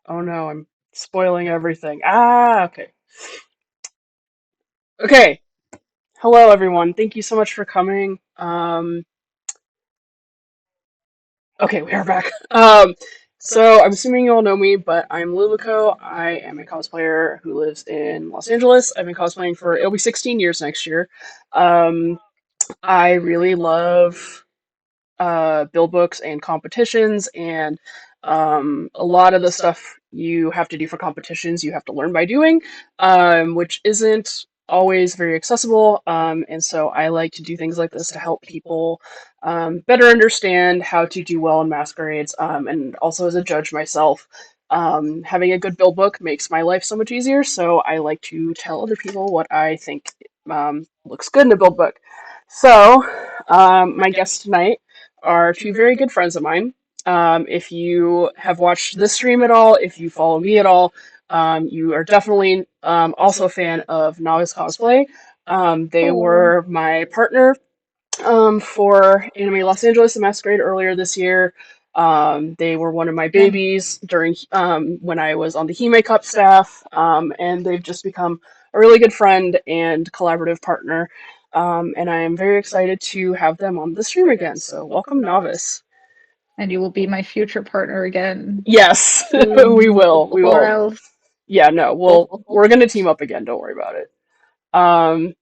Oh no, I'm spoiling everything. Ah, okay. Okay. Hello, everyone. Thank you so much for coming. Okay, we are back. So I'm assuming you all know me, but I'm Luluco. I am a cosplayer who lives in Los Angeles. I've been cosplaying for it'll be 16 years next year. Um, I really love build books and competitions, and a lot of the stuff you have to do for competitions you have to learn by doing, which isn't always very accessible. And so I like to do things like this to help people better understand how to do well in masquerades, and also as a judge myself. Having a good build book makes my life so much easier, so I like to tell other people what I think looks good in a build book. So, my guest tonight are two very good friends of mine. If you have watched this stream at all, if you follow me at all, you are definitely also a fan of Novice Cosplay. They Oh, were my partner for Anime Los Angeles and Masquerade earlier this year. They were one of my babies during when I was on the Hime Cup staff, and they've just become a really good friend and collaborative partner. And I am very excited to have them on the stream again. So welcome, Novice. and you will be my future partner again Yes, we soon, will. We or will. else. Yeah, no, we're gonna team up again. Don't worry about it. Um,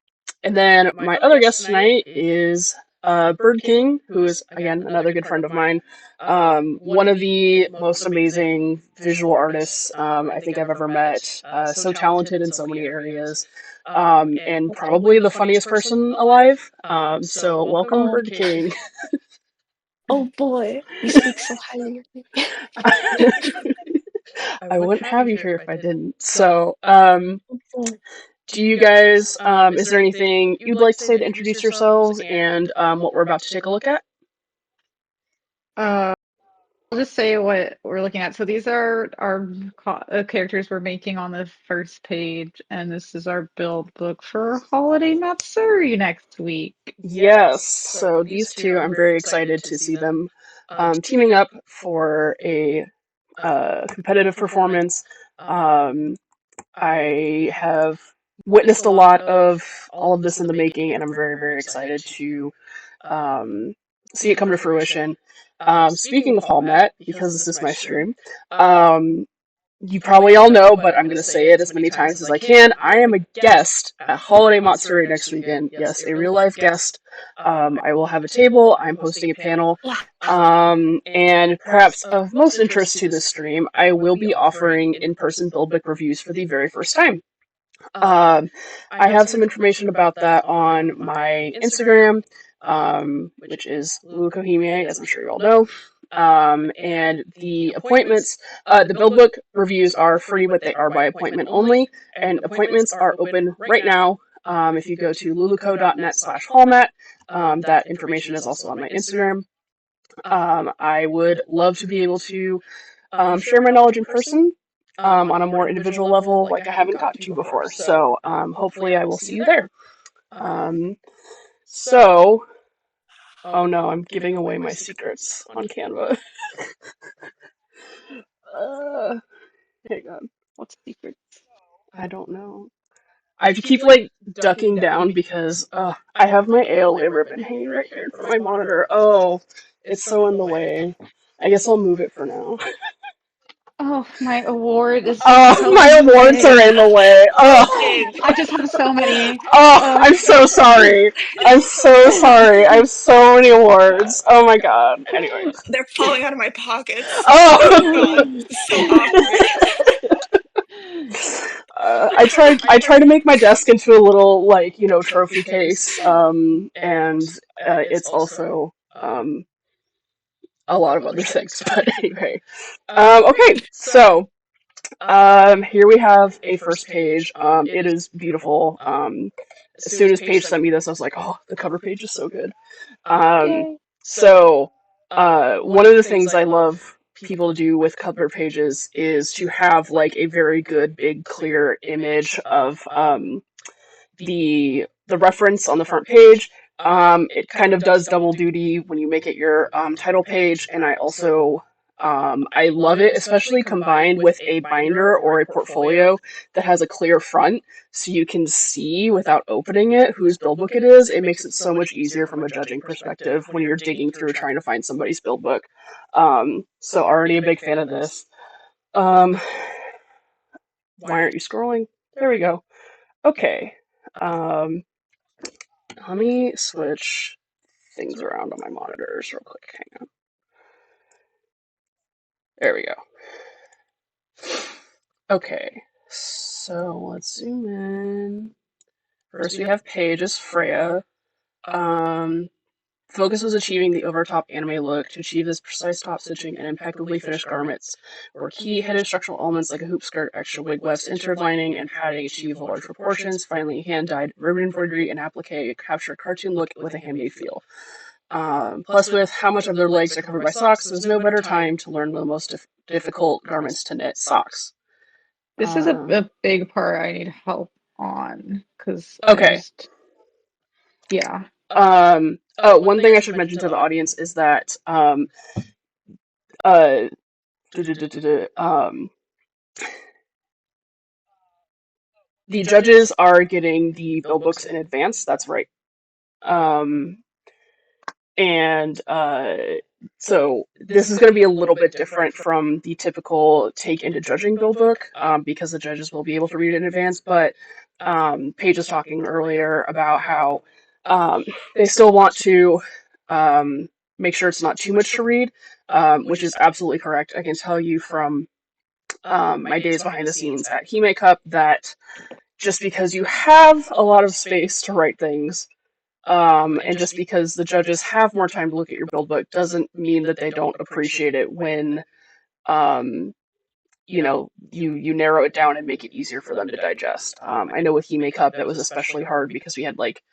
and then my other guest tonight is Bird King, who is again another good friend of mine. One of the most amazing visual artists I think I've ever met. So talented in so many areas, and probably the funniest person alive. So welcome, Oh, Bird King. oh boy, you speak so highly of me. I wouldn't have you here if I didn't. So, Oh boy. do you guys, is there anything you'd like to say to introduce yourselves and what we're about to take a look at? Uh, I'll just say what we're looking at. So these are our characters we're making on the first page, and this is our build book for Holiday Matsuri next week. Yes, so these two, I'm very excited to see them teaming up for a competitive performance. Um, I have witnessed a lot of all of this in the making, and I'm very, very excited to um, see it come to fruition. Speaking of HallMat, because this is my stream, um, you probably all know, but I'm going to say it as many times as I can. I am a guest at Holiday Matsuri next weekend. Yes, a real life guest. I will have a table. I'm hosting a panel. And perhaps of most interest to this stream, I will be offering in person build book reviews for the very first time. Um, I have some information about that on my Instagram, which is Lukohime, as I'm sure you all know. And the appointments, the build book reviews are free, but they are by appointment only, and appointments are open right now. If you go to luluco.net/hallmat, that information is also on my Instagram. I would love to be able to share my knowledge in person on a more individual level, like I haven't gotten to before. So hopefully, I will see you there. Um, so, oh no, I'm giving away my secrets on Canva. uh, Hang on, What's secret? I don't know. I have to keep like ducking down because I have my ALA ribbon hanging right here in front of my monitor. Oh, it's so in the way. I guess I'll move it for now. Oh, my award is Oh, so my in the awards are way. in the way. Oh, I just have so many. oh, Oh, I'm so sorry. I'm so sorry. I have so many awards. Oh my god. Anyways. They're falling out of my pockets. Oh Oh. god, this is so awkward. I try to make my desk into a little like trophy case, and it's also a lot of other things. But anyway, okay, so here we have a first page. It is beautiful. As soon as Paige sent me this, I was like, oh, the cover page is so good. Um, yay. so, one of the things I love people to do with cover pages is to have like a very good, big, clear image of the reference on the front page. It kind of does double duty when you make it your title page, and I also I love it, especially combined with a binder or a portfolio that has a clear front so you can see without opening it whose build book it is. It makes it so much easier from a judging perspective when you're digging through trying to find somebody's build book. So already a big fan of this. Why aren't you scrolling? There we go. Okay. Let me switch things around on my monitors real quick. Hang on. There we go. Okay, so let's zoom in. First, we have Paige as Freya. Focus was achieving the over-top anime look. To achieve this, precise top stitching and impeccably finished garments were key. Hidden structural elements like a hoop skirt, extra wig wefts, interlining, and padding achieve large proportions. Finally, hand-dyed ribbon embroidery and applique capture a cartoon look with a handmade feel. Plus, with how much of their legs are covered by socks, there's no better time to learn the most difficult garments to knit: socks. This is a big part I need help on because Okay. yeah. One thing I should mention to the audience is that the judges are getting the build books in advance. That's right. And so this is going to be a little bit different from the typical take into judging build book because the judges will be able to read it in advance. But Paige was talking earlier about how they still want to make sure it's not too much to read, which is absolutely correct. I can tell you from my days behind the scenes at GICOF that just because you have a lot of space to write things, and just because the judges have more time to look at your build book doesn't mean that they don't appreciate it when you narrow it down and make it easier for them to digest. I know with GICOF that was especially hard because we had like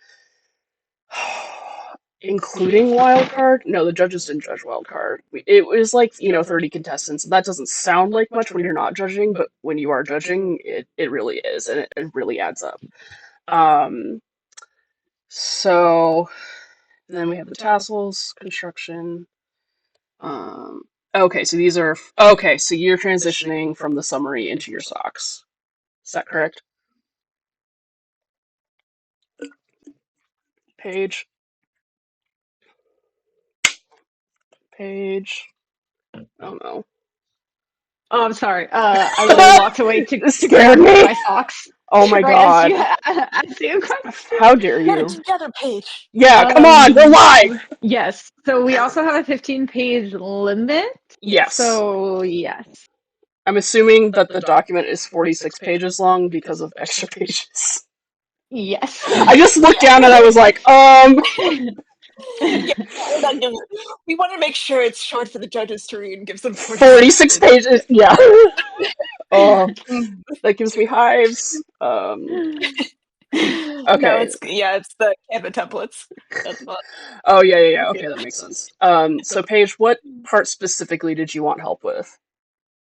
including wildcard. No, the judges didn't judge wildcard. It was like 30 contestants. That doesn't sound like much when you're not judging, but when you are judging, it really is, and it really adds up. So then we have the tassels, construction. Okay, so these are okay. So you're transitioning from the summary into your socks. Is that correct? Page. Oh no. Oh, I'm sorry. I literally walked away to scared grab me. my socks. Oh my god. As you How dare you? Get it together, Paige. Yeah, come on, we're live! Yes. So we also have a 15-page limit. Yes. So, yes. I'm assuming that the document is 46 pages long because of extra pages. Yes. I just looked down and I was like, Yeah, we want to make sure it's short for the judges to read and gives them 46 pages. Yeah. Oh, that gives me hives. Okay. No, it's the Canva templates. That's fun. Oh yeah. Okay, that makes sense. So Paige, what part specifically did you want help with?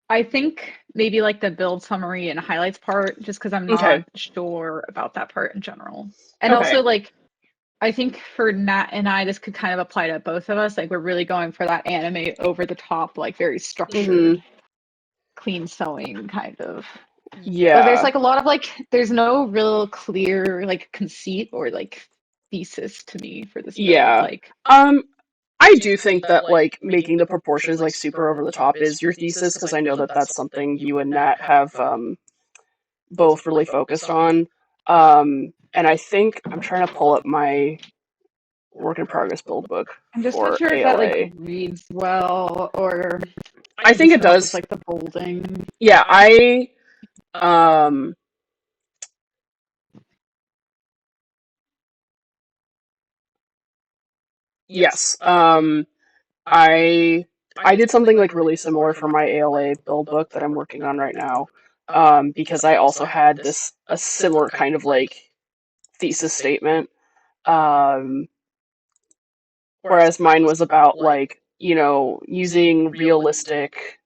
I think maybe like the build summary and highlights part, just because I'm not sure about that part in general. And also, like, I think for Nat and I, this could kind of apply to both of us. Like, we're really going for that anime over the top, like very structured, clean sewing kind of. Yeah. But there's like a lot of like, there's no real clear like conceit or like thesis to me for this build. Yeah. Like, I do think that like making the proportions like super over the top is your thesis, because I know that that's something you and Nat have both really focused on. And I think I'm trying to pull up my work in progress build book. I'm just for not sure ALA. if that like reads well, or I think it does. Just, like the bolding. Yeah, yes. I did something like really similar for my ALA build book that I'm working on right now. Because I also had a similar kind of like thesis statement. Whereas mine was about like, using realistic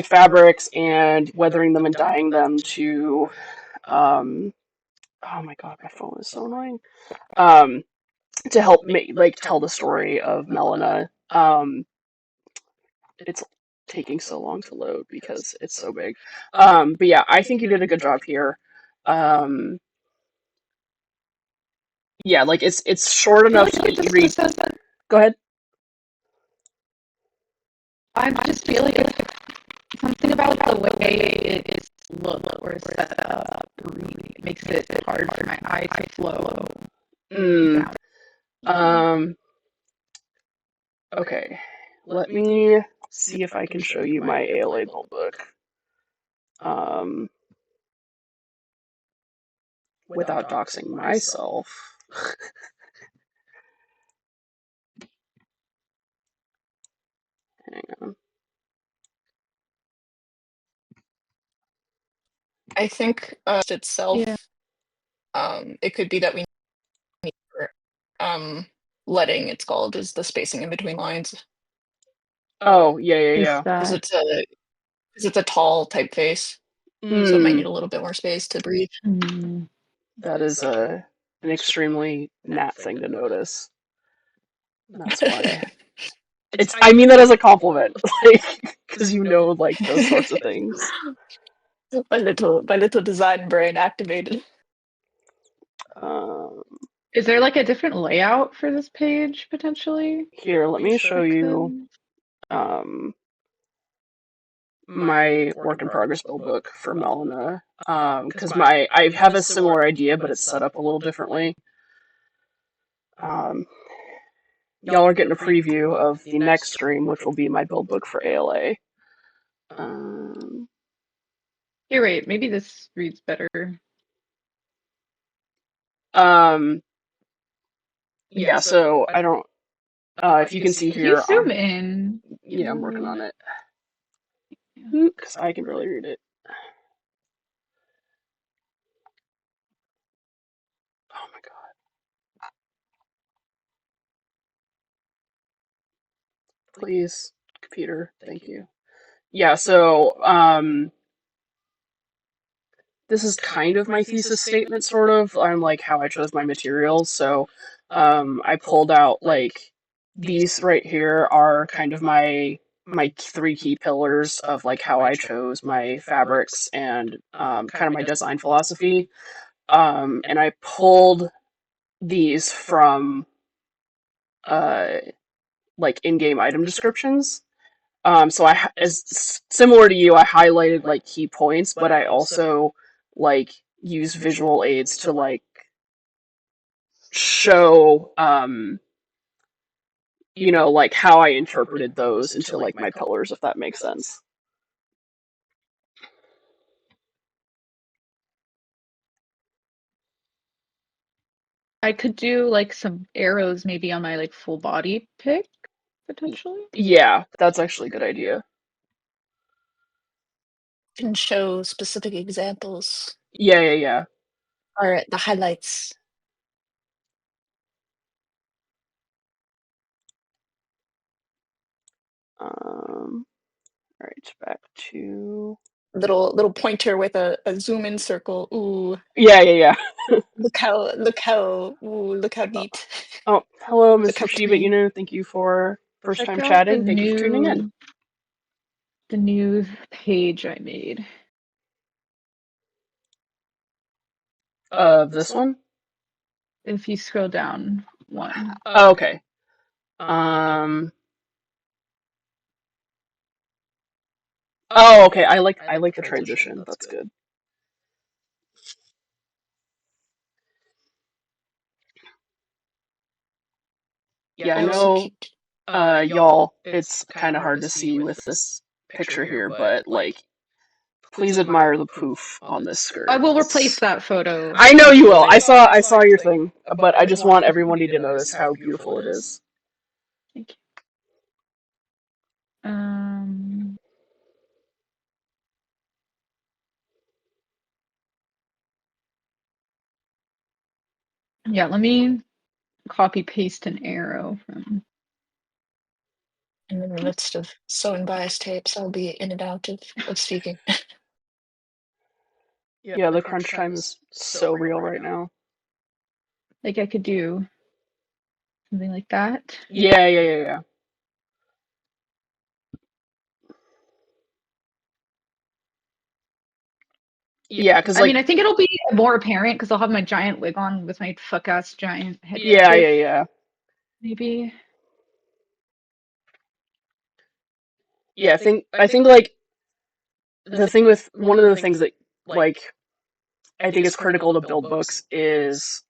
fabrics and weathering them and dyeing them to oh my god, my phone is so annoying. To help tell the story of Melina Um, it's taking so long to load because it's so big. But yeah, I think you did a good job here. Yeah, like it's short I feel enough like so that it you just read. says, Go ahead. I just feel like it's something about the way it is looked or set up makes it hard for my eye to flow Mm, down. okay. Let me see if I can show you my ALA build book. Without doxing myself. Hang on. I think itself, it could be that we need leading, it's called, is the spacing in between lines. Oh, yeah. Because it's a tall typeface, so it might need a little bit more space to breathe. That is an extremely Nat thing to notice. That's why. I mean that as a compliment, like, because you know, like, those sorts of things. My little design brain activated. Is there like a different layout for this page potentially? Here, let me show you my work in progress build book for Melina. Because I have a similar idea, but it's set up a little differently. Y'all are getting a preview of the next stream, which will be my build book for ALA. Here, wait, maybe this reads better. Yeah, so I don't, if you can see Can you here, zoom in? Yeah, I'm working on it. Because I can barely read it. Oh my god. Please, computer, thank you. Yeah, so, this is kind of my thesis statement, sort of, on, like, how I chose my materials. So, I pulled out, like, these right here are kind of my three key pillars of, like, how I chose my fabrics and, kind of my design philosophy. And I pulled these from, like, in-game item descriptions. So as similar to you, I highlighted, like, key points, but I also, like, use visual aids to, like, show, you know, like, how I interpreted those into, like, my pillars, if that makes sense. I could do like some arrows maybe on my like full body pick potentially. Yeah, that's actually a good idea. Can show specific examples. Yeah. Or the highlights. Alright, back to... Little pointer with a zoom in circle. Ooh. Yeah. Look how neat. Oh, hello, Look how Mr. Shiba clean. Inu. Thank you for first Check time out chatting. Thank you for tuning in. The new page I made. This one? If you scroll down one. Oh, okay. Oh, okay. I like the transition. That's good. Yeah, I know, y'all, it's kind of hard to see with this picture here, but, like, please admire the poof on this skirt. I will replace that photo. I know you will. I saw your thing, but I just want everybody to notice how beautiful it is. Thank you. Yeah, let me copy paste an arrow from. I'm in the midst of sewing bias tapes. I'll be in and out of speaking. Yeah, the crunch time is so real right now. Like I could do something like that. Yeah. Yeah, because I like mean, I think it'll be more apparent because I'll have my giant wig on with my fuck ass giant head. yeah. Maybe. Yeah, I think like the thing with one of the things that like I think is critical to build books is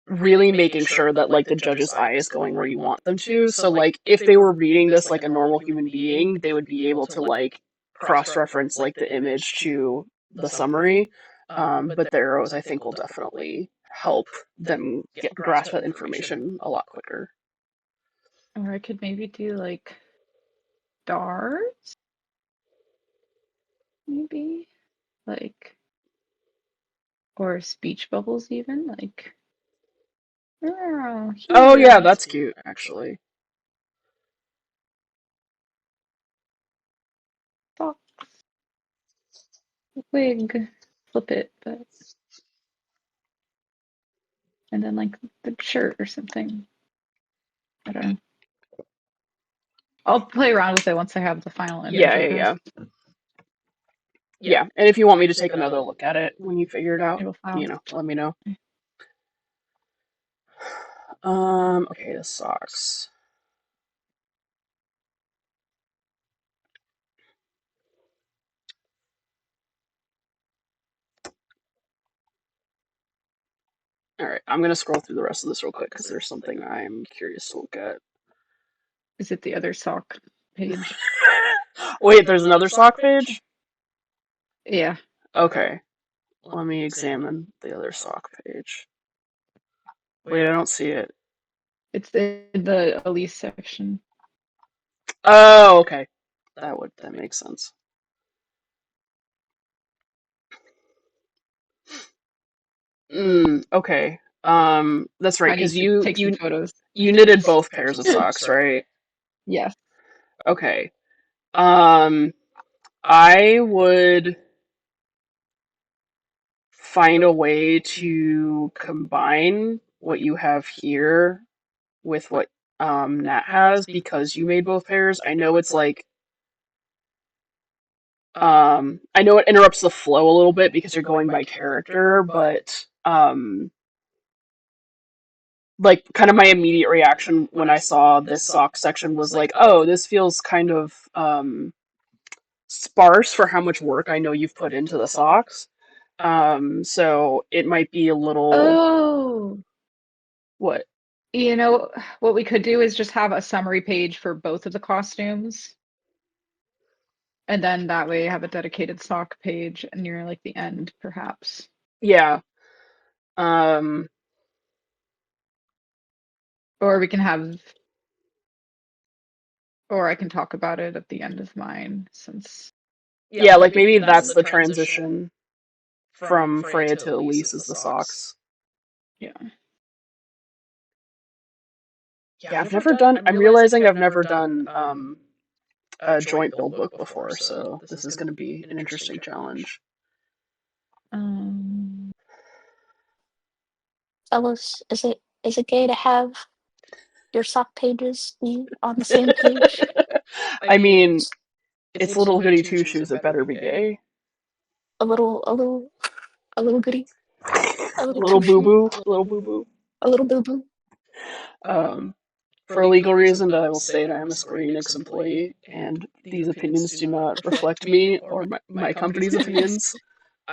really making sure that like the judge's eye is going where you want them to. So like if they were reading this like a normal human being, they would be able to like cross-reference like the image to the summary. But the arrows I think will definitely help them grasp that information a lot quicker. Or I could maybe do like stars, maybe like, or speech bubbles, even like. Oh, Oh here. yeah, that's cute actually. Socks, wig, flip it, but and then like the shirt or something. I don't know. I'll play around with it once I have the final image. Yeah, I yeah, guess. yeah. Yeah, and if you want me to take another look at it when you figure it out, It'll file. let me know. Okay, the socks. All right, I'm gonna scroll through the rest of this real quick because there's something I'm curious to look at. Is it the other sock page? Wait, there's another sock page? Yeah. Okay, let me examine the other sock page. Wait, I don't see it. It's in the Elise section. Oh, okay. That makes sense. Okay. That's right, I need because to take some photos. you knitted both pairs of socks, right? Yes. Okay. I would find a way to combine what you have here with what Nat has because you made both pairs. I know it's like I know it interrupts the flow a little bit because you're going by character, but like kind of my immediate reaction when I saw this sock section was like, oh, this feels kind of sparse for how much work I know you've put into the socks. So it might be a little Oh, what? you know what we could do is just have a summary page for both of the costumes. And then that way have a dedicated sock page and you're like the end, perhaps. Yeah. Um Or we can have, or I can talk about it at the end of mine since. yeah, like maybe that's the transition from Freya to Elise is the socks. Yeah. Yeah, I'm realizing I've never done a joint build book before, so this is going to be an interesting challenge. Fellas, is it gay to have your sock pages be on the same page? I mean, it's little goody two shoes. It better be gay. A little goody, a little Little two boo shoe, boo, little boo boo. a little boo boo. For legal reasons, I will state I am a Square Enix employee, and these opinions do not reflect me or my company's opinions.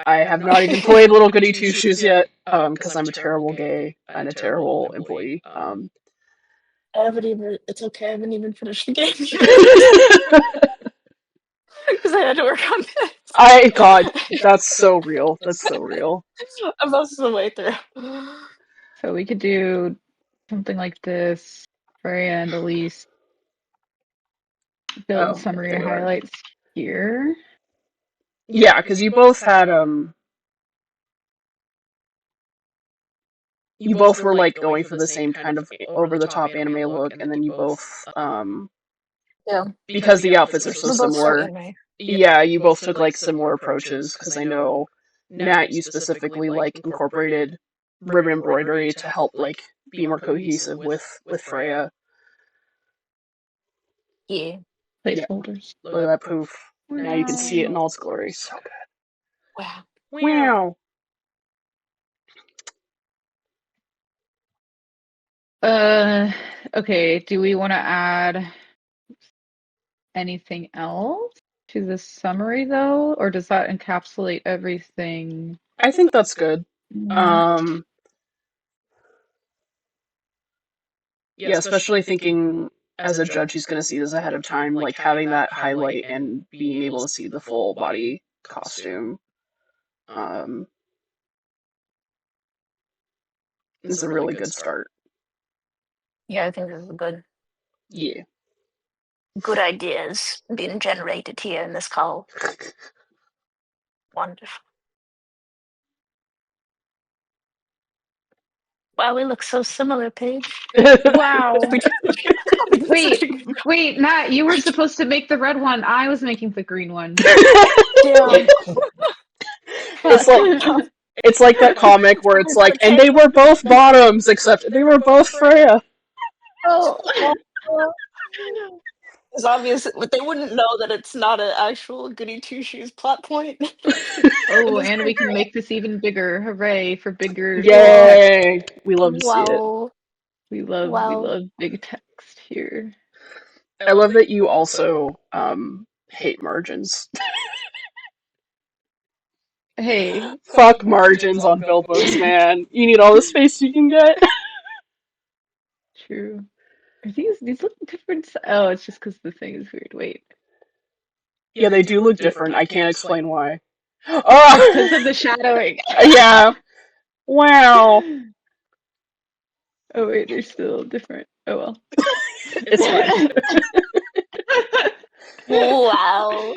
I have not even played Little Goody Two Shoes yet, because I'm a terrible gay and a terrible employee. I haven't even. It's okay. I haven't even finished the game because I had to work on this. God, that's so real. That's so real. I'm most of the way through. So we could do something like this. Freya and Elise build Oh, summary there you are. highlights here. Yeah, because you both had you both were like going for the same kind of over the top anime look, and then you both Yeah, because the outfits are so we're both so similar. anime. Yeah, you both took like similar approaches because I know Nat, you specifically like incorporated ribbon embroidery to help like be more cohesive with Freya. Yeah. Placeholders. Look at that poof. Now you can see it in all its glory. So good. Wow. Wow. Okay, do we want to add anything else to the summary though, or does that encapsulate everything? I think that's good. Yeah, especially thinking as a judge who's going to see this ahead of time, like having that highlight and being able to see the full body costume is a really good start. Yeah, I think this is good. Yeah. Good ideas being generated here in this call. Wonderful. Wow, we look so similar, Paige. Wow. Wait. Wait, Matt, you were supposed to make the red one. I was making the green one. Damn. It's like that comic where it's like, and they were both bottoms, except they were both Freya. Oh. It's obvious, but they wouldn't know that it's not an actual Goody Two Shoes plot point. Oh, and we can make this even bigger. Hooray for bigger text. Yay! We love to see it. Wow. We love big text here. I love that you also hate margins. Hey. Fuck margins on bill books, man. You need all the space you can get. True. Are these look different? Oh, it's just because the thing is weird. Wait. Yeah, they do look different. I can't explain why. It's Oh! because of the shadowing. Yeah. Wow. Oh wait, they're still different. Oh well. It's fine. Wow.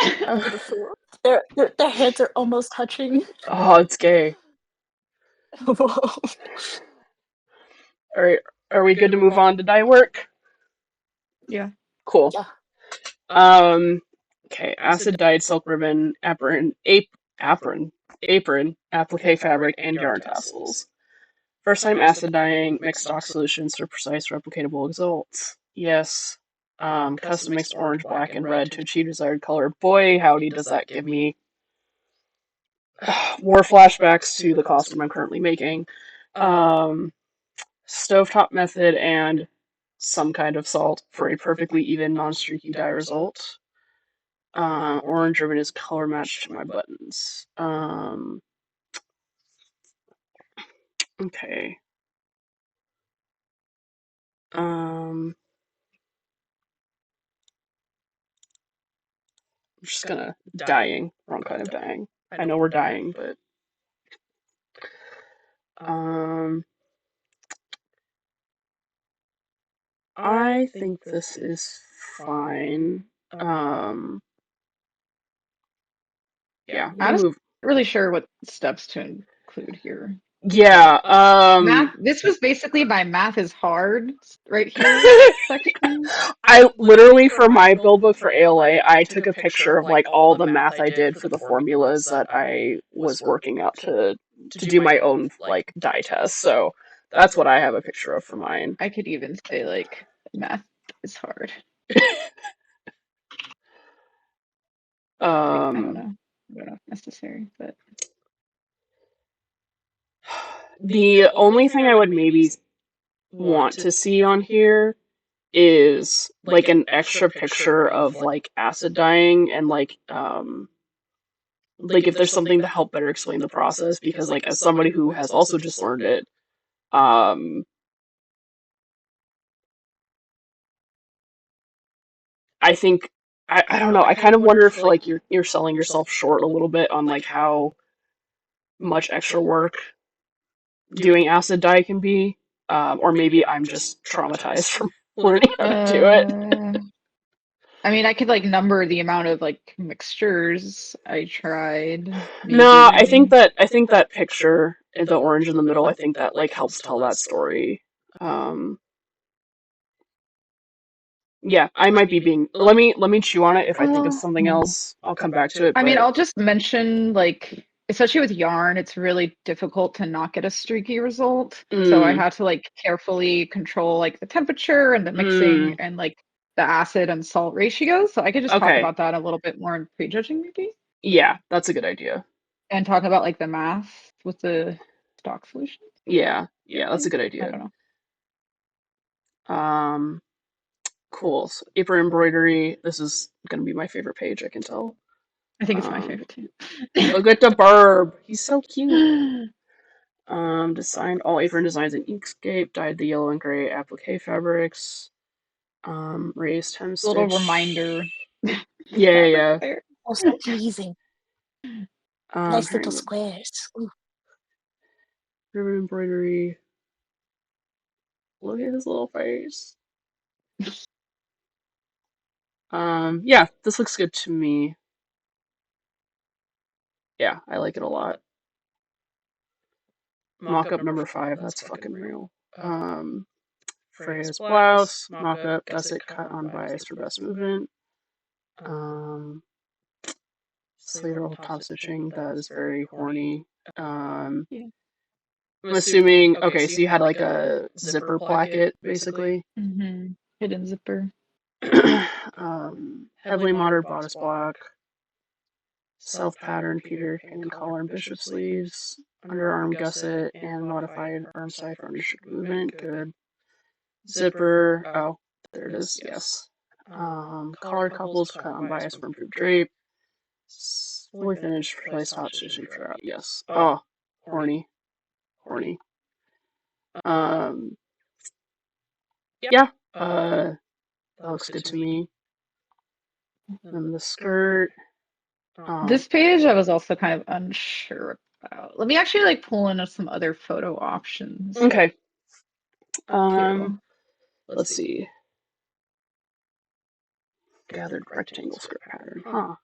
Beautiful. Their heads are almost touching. Oh, it's gay. Whoa. Alright, are we good to move on to dye work? Yeah. Cool. Yeah. Okay, acid dyed silk ribbon, apron, applique fabric, and yarn tassels. First time acid dyeing, mixed stock solutions for precise replicatable results. Yes. Custom mixed orange, black, and red to achieve desired color. Boy, howdy, does that give me more flashbacks to the costume I'm currently making. Stovetop method and some kind of salt for a perfectly even, non-streaky dye result. Orange ribbon is color matched to my buttons. Okay. I'm just gonna dyeing. Wrong kind of dyeing. I know we're dyeing, but I think this is fine. Yeah, I'm we'll not move. really sure what steps to include here. Yeah, Math. This was basically my math is hard right here section. I literally, for my build book for ALA, I took a picture of like all the math I did for the formulas that I was working out to do my own like dye test. So that's what I have a picture of for mine. I could even say like math is hard. I don't know. I don't know if necessary, but the only thing I would maybe want to see on here is like an extra picture of like acid dyeing and like if there's something to help better explain the process, because like as somebody who has also just learned it, I think I don't know, I kind of wonder if like you're selling yourself short a little bit on like how much extra work doing acid dye can be, or maybe I'm just traumatized from learning how to do it. I mean, I could like number the amount of like mixtures I tried. Maybe. No, I think that picture, the orange in the middle, I think that like helps tell that story. Yeah, I might be being. Let me chew on it. If I think of something else, I'll come back to it. I mean, but- I'll just mention like, especially with yarn, it's really difficult to not get a streaky result. So I had to like carefully control like the temperature and the mixing and like the acid and salt ratios. So I could just talk about that a little bit more in prejudging, maybe. Yeah, that's a good idea. And talk about like the math with the stock solution. Yeah, that's a good I idea. don't know. Cool. So apron embroidery. This is gonna be my favorite page, I can tell. I think it's my favorite too. Look at the burb. He's so cute. Designed all apron designs in Inkscape, dyed the yellow and gray applique fabrics. Raised hem stitch. Little reminder. Yeah. Oh, so pleasing. Nice little Herring squares. Ooh. ribbon embroidery. Look at his little face. Yeah, this looks good to me. Yeah, I like it a lot. Mock-up number 5, that's fucking real. Freya's blouse, mock-up, gusset cut on bias for best movement. Slater roll top stitching, that is very horny. I'm assuming, okay, so you had like a zipper placket, basically. Hidden zipper. Heavily modern bodice block. Self-patterned Peter Pan collar and bishop sleeves. Underarm gusset and modified arm side for unrestricted movement. Good. Zipper. Oh, there it is. Yes. Collar couples cut on bias for improved drape. Fully finished place top stitching throughout. Yes. Oh, horny. Yeah. That looks good to me. Then the skirt. This page I was also kind of unsure about. Let me actually like pull in some other photo options. Okay. Let's see. Gathered rectangle skirt pattern. Huh.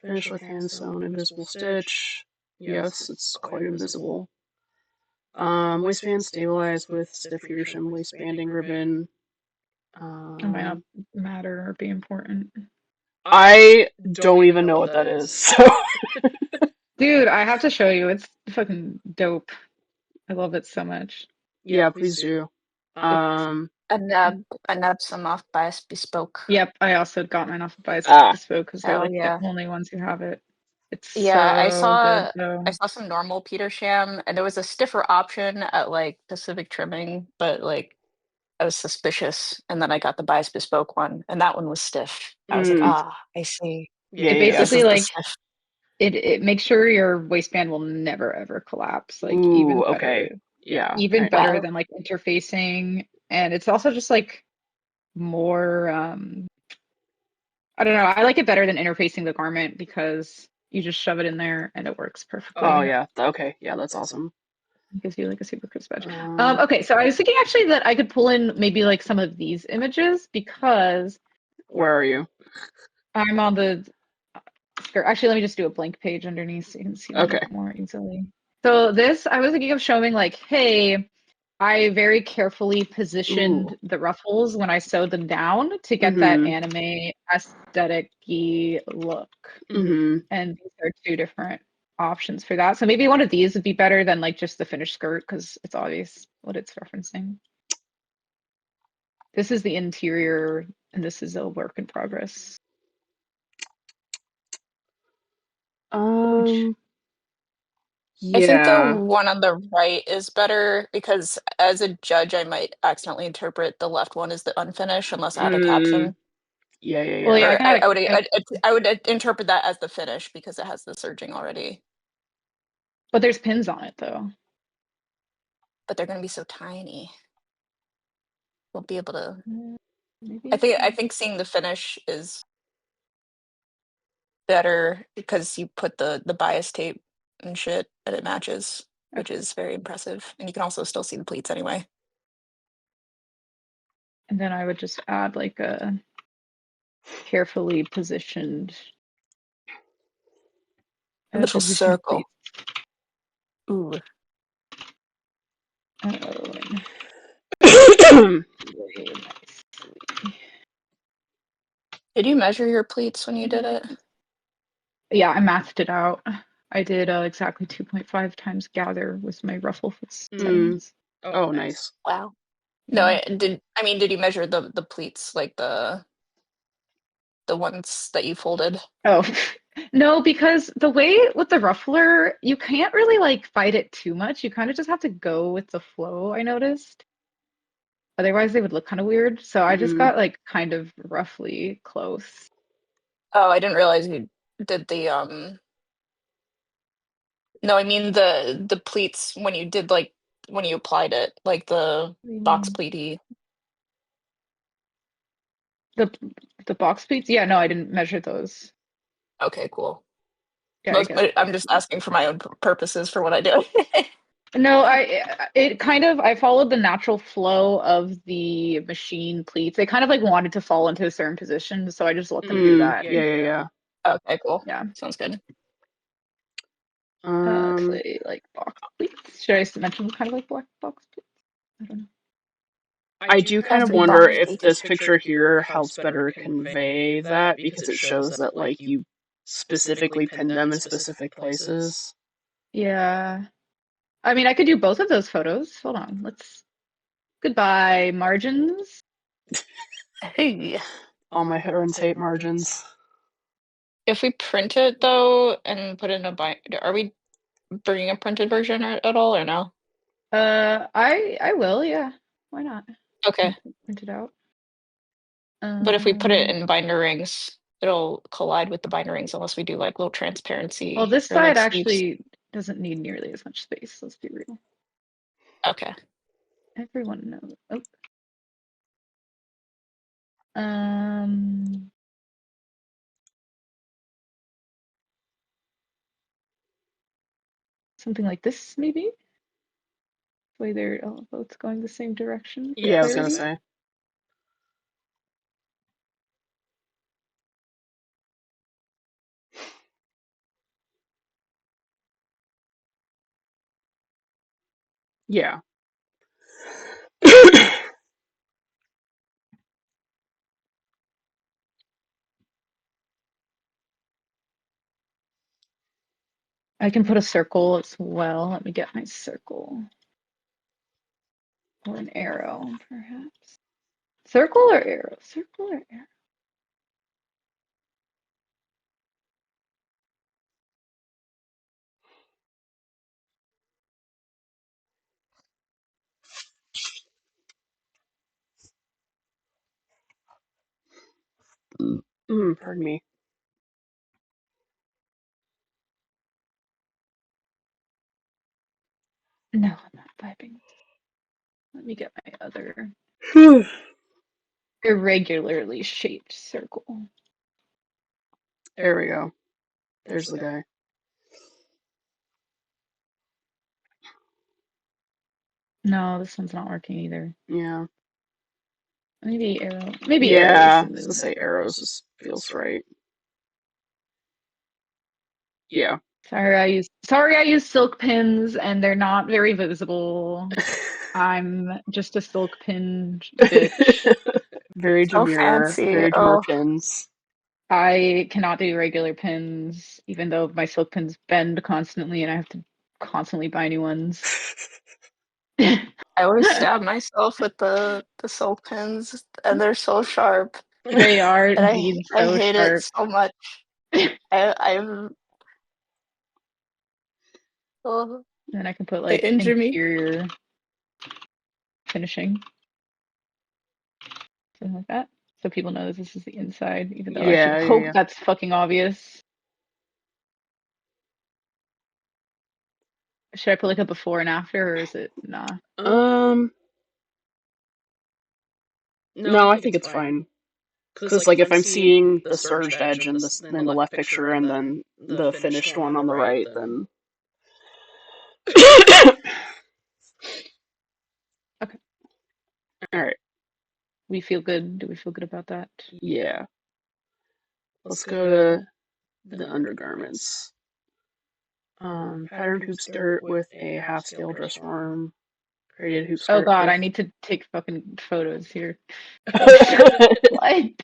Finish with hand sewn invisible stitch. Yes, it's quite invisible. Waistband stabilized with stiff Petersham waistbanding ribbon. It might not matter or be important. I don't even know what that is. So. Dude, I have to show you. It's fucking dope. I love it so much. Yeah, please do. I nabbed some off Bias Bespoke. Yep, I also got mine off of Bias Bespoke because they're like the only ones who have it. It's I so saw good though. I saw some normal Petersham, and there was a stiffer option at like Pacific Trimming, but like I was suspicious, and then I got the Bias Bespoke one, and that one was stiff. I was like, I see. Yeah, It basically This is like the stiff. it makes sure your waistband will never ever collapse. Like Ooh, even better. okay. Yeah. Even nice. better than like interfacing. And it's also just like more I don't know, I like it better than interfacing the garment because you just shove it in there and it works perfectly. Oh yeah. Okay. Yeah, that's awesome. It gives you like a super crisp edge. Okay, so I was thinking actually that I could pull in maybe like some of these images because where are you? I'm on the skirt. Actually, let me just do a blank page underneath so you can see them more easily. So this, I was thinking of showing like, hey, I very carefully positioned the ruffles when I sewed them down to get that anime aesthetic-y look. And these are two different options for that. So maybe one of these would be better than like just the finished skirt because it's obvious what it's referencing. This is the interior and this is a work in progress. I think the one on the right is better because as a judge, I might accidentally interpret the left one as the unfinished unless I have a caption. Yeah. Well, yeah, I would interpret that as the finish because it has the serging already. But there's pins on it though. But they're going to be so tiny. We'll be able to. Maybe I think seeing the finish is better because you put the bias tape and shit and it matches, which is very impressive. And you can also still see the pleats anyway. And then I would just add like a carefully positioned a little circle. Ooh. Did you measure your pleats when you did it? Yeah, I mathed it out. I did exactly 2.5 times gather with my ruffle settings. Oh, nice. Wow. No, did you measure the pleats, like the ones that you folded? Oh, No, because the way with the ruffler, you can't really like fight it too much. You kind of just have to go with the flow, I noticed. Otherwise, they would look kind of weird. So I just got like kind of roughly close. Oh, I didn't realize you did the No, I mean the pleats when you did like when you applied it, like the box pleaty. The box pleats? Yeah, no, I didn't measure those. Okay, cool. Yeah, I guess. I'm just asking for my own purposes for what I do. No, I followed the natural flow of the machine pleats. They kind of like wanted to fall into a certain position, so I just let them do that. Yeah. Okay, cool. Yeah. Sounds good. They like box pleats. Should I mention kind of like black box pleats? I don't know. I do kind of Every wonder box if pleat. this picture here helps better convey that because it shows that like you specifically pinned them in specific places. Yeah. I mean, I could do both of those photos. Hold on. Goodbye, margins. Hey. All my headers hate margins. If we print it though and put it in a binder, are we bringing a printed version at all or no? I will, yeah. Why not? Okay. Print it out. But if we put it in binder rings, it'll collide with the binder rings unless we do like little transparency. Well, this or, like, side sleeves. actually doesn't need nearly as much space. Let's be real. Okay. Everyone knows. Oh. Something like this, maybe? The way they're both going the same direction. Yeah, I was gonna say. Yeah. I can put a circle as well. Let me get my circle. Or an arrow, perhaps. Circle or arrow? Circle or arrow? Pardon me. No, I'm not vibing. Let me get my other irregularly shaped circle. There we go. There's the guy. No, this one's not working either. Yeah. Maybe arrow. Maybe yeah, arrows. To say arrows just feels right. Yeah. Sorry, I use silk pins and they're not very visible. I'm just a silk pin bitch. Very So demure. fancy. Very demure pins. I cannot do regular pins, even though my silk pins bend constantly and I have to constantly buy new ones. I always stab myself with the silk pins, and they're so sharp. They are And indeed I so hate sharp. it so much. I'm. Oh, Then I can put they like injure me. interior finishing. Something like that. So people know this is the inside, even though I should hope that's fucking obvious. Should I put like a before and after, or is it nah? No, I think it's fine. Because like if I'm seeing the surged edge in the left picture and then the finished one on the right, then Okay. All right. We feel good. Do we feel good about that? Yeah. Let's go to the undergarments. Patterned hoop skirt with a half-scale dress form. Created hoop skirt. Oh god, I need to take fucking photos here. Like.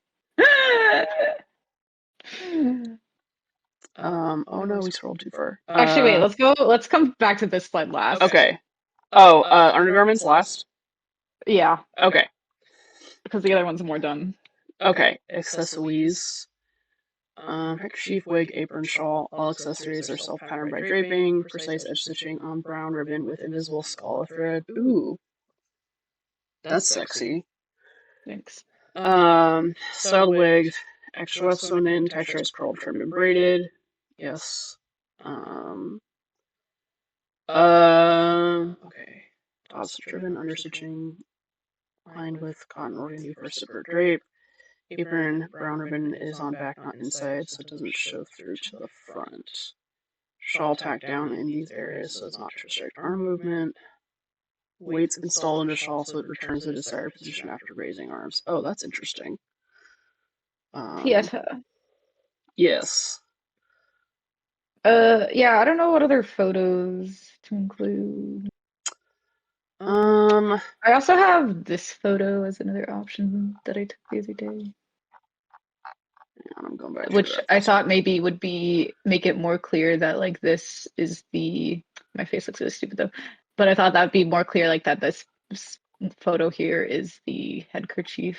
Oh no, we scrolled too far. Actually, wait. Let's come back to this slide last. Okay. Oh, undergarments last. Yeah. Okay. Because the other one's more done. Okay. Accessories. Handkerchief, wig, apron, shawl. All accessories are self-patterned by draping. Precise edge stitching on brown ribbon with invisible scallop thread. Ooh, that's sexy. Thanks. Styled wig, extra weft sewn in, texturized curled, trimmed, and braided. Yes. Okay. Dots driven, understitching, lined with cotton organdy for zipper drape. Apron, brown ribbon is on back, not inside, so it doesn't show through to the front. Shawl tacked down in these areas so it's not to restrict arm movement. Weights installed into shawl so it returns the desired position after raising arms. Oh, that's interesting. Pieta. Yes. Yeah, I don't know what other photos to include. I also have this photo as another option that I took the other day. I'm going back to Which I thought maybe would make it more clear that like this is my face looks really stupid though, but I thought that would be more clear like that this photo here is the headkerchief.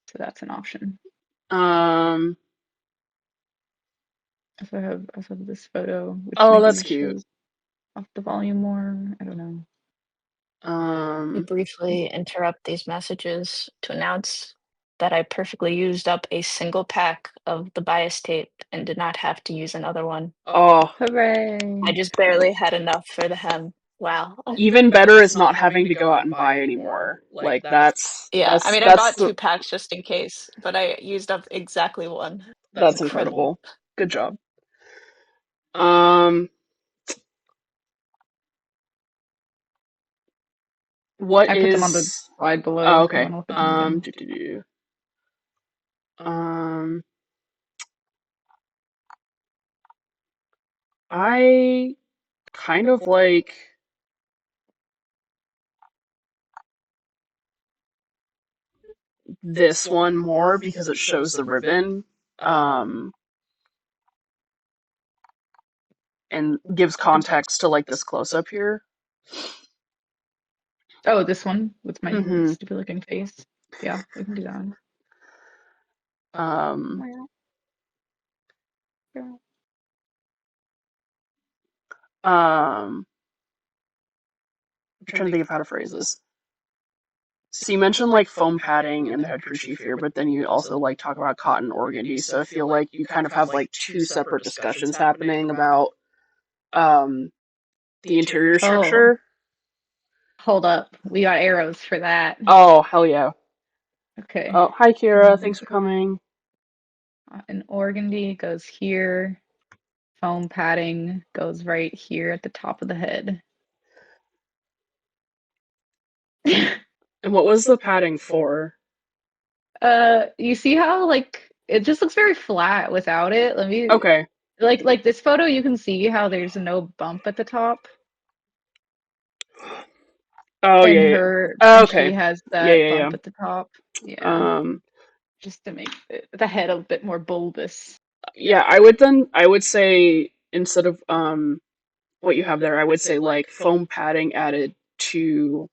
So that's an option. If I have this photo, which oh, maybe that's cute. shows off the volume more. I don't know. We briefly interrupt these messages to announce that I perfectly used up a single pack of the bias tape and did not have to use another one. Oh, Hooray! I just barely had enough for the hem. Wow. Even better is not having to go out and buy anymore. Like that's Yeah, I mean, I got 2 packs just in case, but I used up exactly one. That's incredible. Good job. What I put them on the slide below. Oh, okay. I kind of like this one more because it shows the ribbon, and gives context to like this close up here. Oh, this one with my stupid looking face. Yeah, we can do that. I'm trying to think of how to phrase this. So you mentioned like foam padding and the headkerchief here, but then you also like talk about cotton organdy. So I feel like you kind of have like two separate discussions happening about the interior structure. Hold up, we got arrows for that. Oh, hell yeah. Okay. Oh, hi Kira, thanks for coming. An organdy goes here. Foam padding goes right here at the top of the head. And what was the padding for? You see how like it just looks very flat without it? Let me Okay. Like this photo, you can see how there's no bump at the top. Oh and yeah. Her Oh, and okay. she has that bump Yeah. at the top. Yeah. Just to make the head a bit more bulbous. Yeah, I would say instead of what you have there, I would say like foam padding added to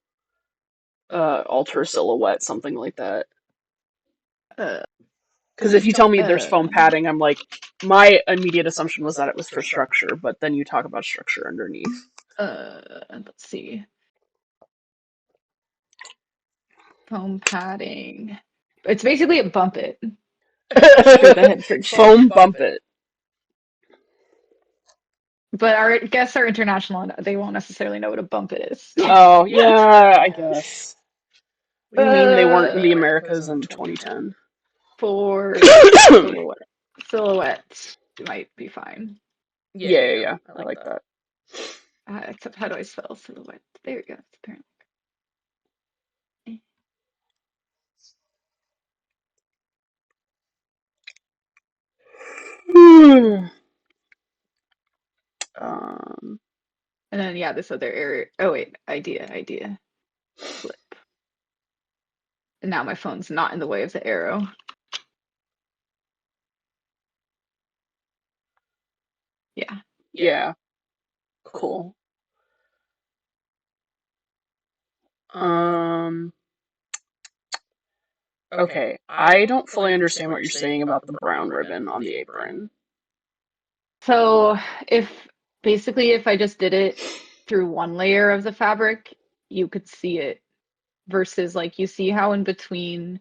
alter silhouette, something like that. Because if you tell me there's foam padding, I'm like, my immediate assumption was that it was for structure, but then you talk about structure underneath. Let's see. Foam padding. It's basically a bump it. For the headkerchief. Foam bump it. But our guests are international, and they won't necessarily know what a bump it is. Oh yeah, I guess. What do you mean they weren't in the Americas in 2010? For silhouette, it might be fine. Yeah. I like that. Except how do I spell silhouette? There we go. Apparently. And then yeah, this other area. Oh wait, idea. Flip. And now my phone's not in the way of the arrow. Yeah. Cool. Okay, I don't fully understand what you're saying about the brown ribbon on the apron. So basically if I just did it through one layer of the fabric, you could see it versus like you see how in between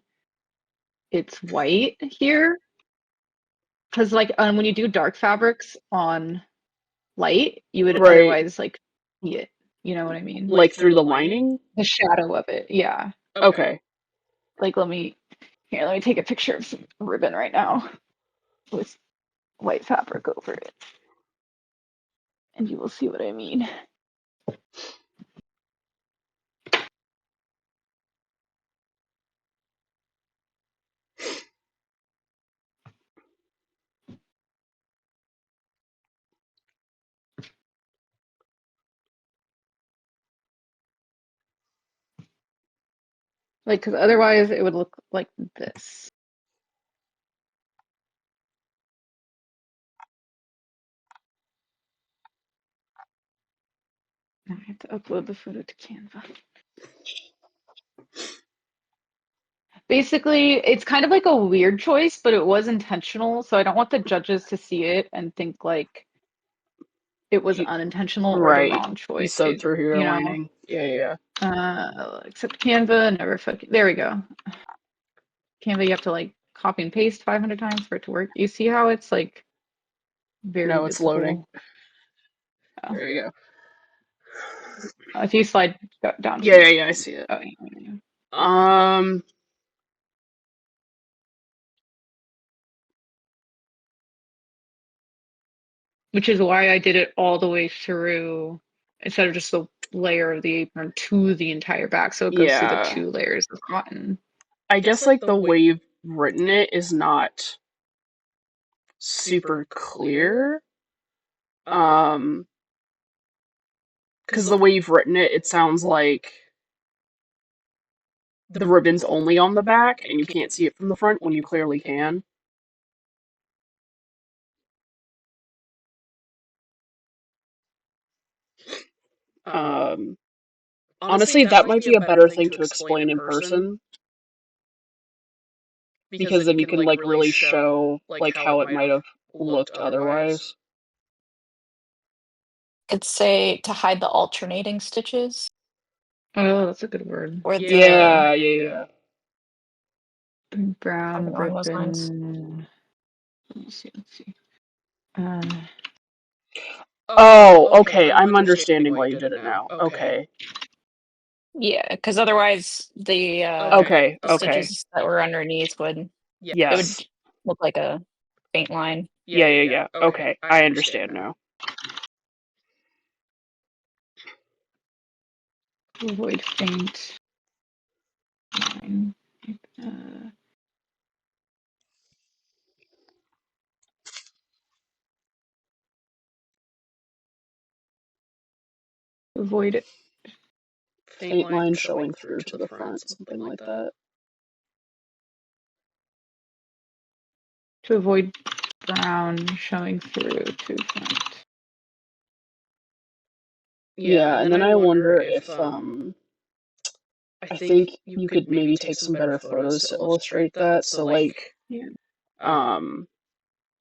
it's white here. Because like when you do dark fabrics on light, you would Right. otherwise like see it. You know what I mean? Like through the lining? The shadow of it. Yeah. Okay. Like let me take a picture of some ribbon right now with white fabric over it. And you will see what I mean. Like, because otherwise it would look like this. I have to upload the photo to Canva. Basically, it's kind of like a weird choice, but it was intentional. So I don't want the judges to see it and think like it was unintentional or the wrong choice. You sewed through your lining. Yeah. Except Canva, never fucking. There we go. Canva, you have to like copy and paste 500 times for it to work. You see how it's like very No, it's visible? loading. Oh. There you go. If you slide down. Yeah, I see it. Oh, yeah. Which is why I did it all the way through instead of just the layer of the apron to the entire back. So it goes through the 2 layers of cotton. I guess like the way you've written it is not super clear. Because the way you've written it, it sounds like the ribbon's only on the back and you can't see it from the front when you clearly can. Honestly, that might be a better thing to explain in person. Because then you can like really show like how it might have looked otherwise. Could say to hide the alternating stitches. Oh, that's a good word. Or Yeah. Brown along those lines. ribbon. Let's see. Oh, okay. I'm understanding why you did it now. Okay. Yeah, because otherwise the stitches that were underneath would it would look like a faint line. Yeah. Okay, I understand now. Avoid faint line. Avoid it. Faint line showing through to the front, something like that. To avoid brown showing through to front. Yeah, and then I wonder if I think you could maybe take some better photos to illustrate that. So like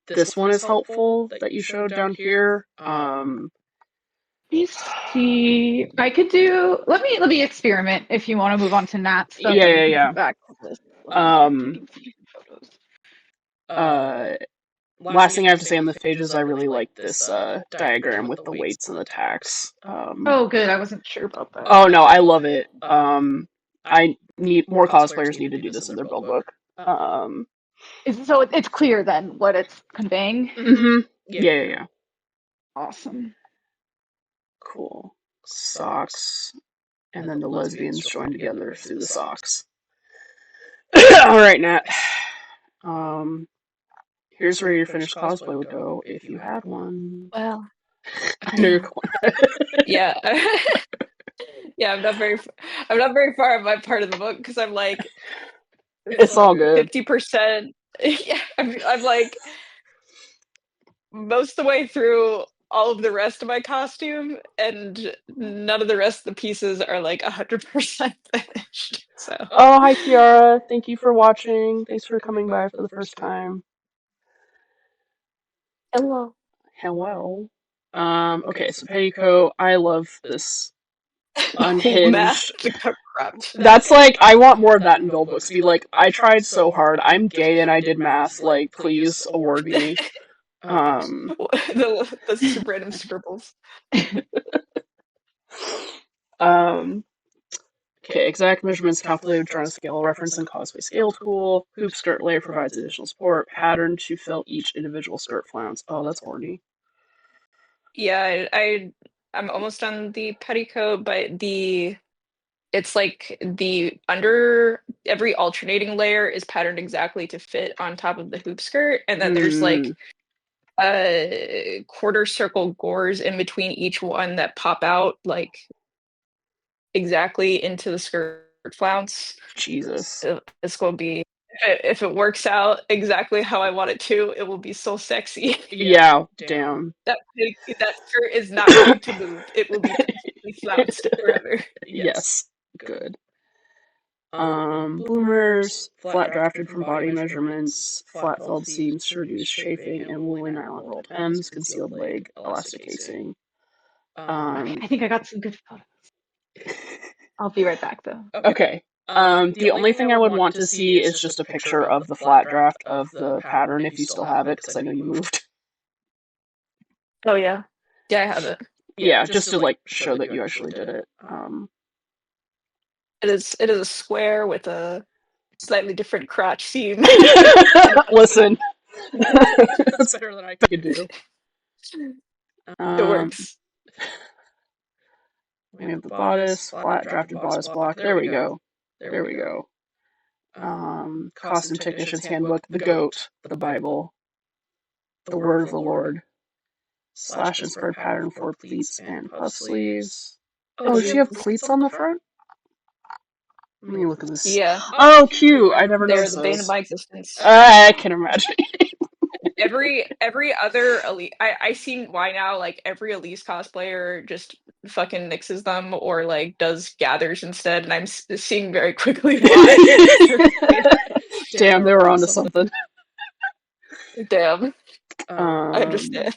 this one is helpful that you showed down here. Let me see. I could do. Let me experiment. If you want to move on to Nat stuff, Yeah. Come back to this. Last thing I have to say on this page is I really like this diagram with the weights and the tacks. Oh, good. I wasn't sure about that. Oh no, I love it. I need more cosplayers need to do this in their build book. So it's clear then what it's conveying. Yeah. Awesome. Cool. Socks, and then the lesbians join together through the socks. All right, Nat. Here's where your finished cosplay would go if you had one. Well, I know you're going. Yeah. Yeah, I'm not very far in my part of the book because I'm like it's all good. 50%. Yeah, I'm like most of the way through all of the rest of my costume, and none of the rest of the pieces are like 100% finished. So Oh, hi Kiara. Thank you for watching. Thanks for coming by for the first time. hello. Hello. Okay, so petticoat. I love this Whole math unhinged. to cut cropped. That's like, I want more of that in build books. Be like, I tried so hard. I'm gay and I did math. Like, please award me. The super random scribbles. Okay, exact measurements calculated drawn a scale reference and cosplay scale tool. Hoop skirt layer provides additional support. Pattern to fill each individual skirt flounce. Oh, that's horny. Yeah, I'm almost on the petticoat, but it's like the under every alternating layer is patterned exactly to fit on top of the hoop skirt, and then there's like quarter circle gores in between each one that pop out like exactly into the skirt flounce. Jesus. It's going to be, if it works out exactly how I want it to, it will be so sexy. Yeah, damn. That skirt is not going to move. It will be perfectly flounced forever. Yes, good. Bloomers, flat drafted from body measurements, flat felled seams to reduce chafing, and woolly nylon rolled hems, concealed leg, elastic casing. I think I got some good photos. I'll be right back though. Okay. The only thing I would want to see is just a picture of the flat draft of the pattern if you still have it, because I know you moved. Oh yeah. Yeah, I have it. Yeah, just to like show that you actually did it. It is a square with a slightly different crotch seam. Listen. That's better than I could do. It works. We have the bodice, flat drafted bodice block. There we go. There we go. Costume Technician's Handbook, the Goat, the Bible, the Word of the Lord, slash and spread pattern for pleats and puff sleeves. Oh, does she have pleats on the front? Let me look at this. Yeah. Oh, cute! I never They're noticed the bane of those. my existence. I can imagine. Every other elite, I see why now. Like every Elise cosplayer just fucking mixes them or like does gathers instead, and I'm seeing very quickly why. Damn, they were onto something. Damn, I understand.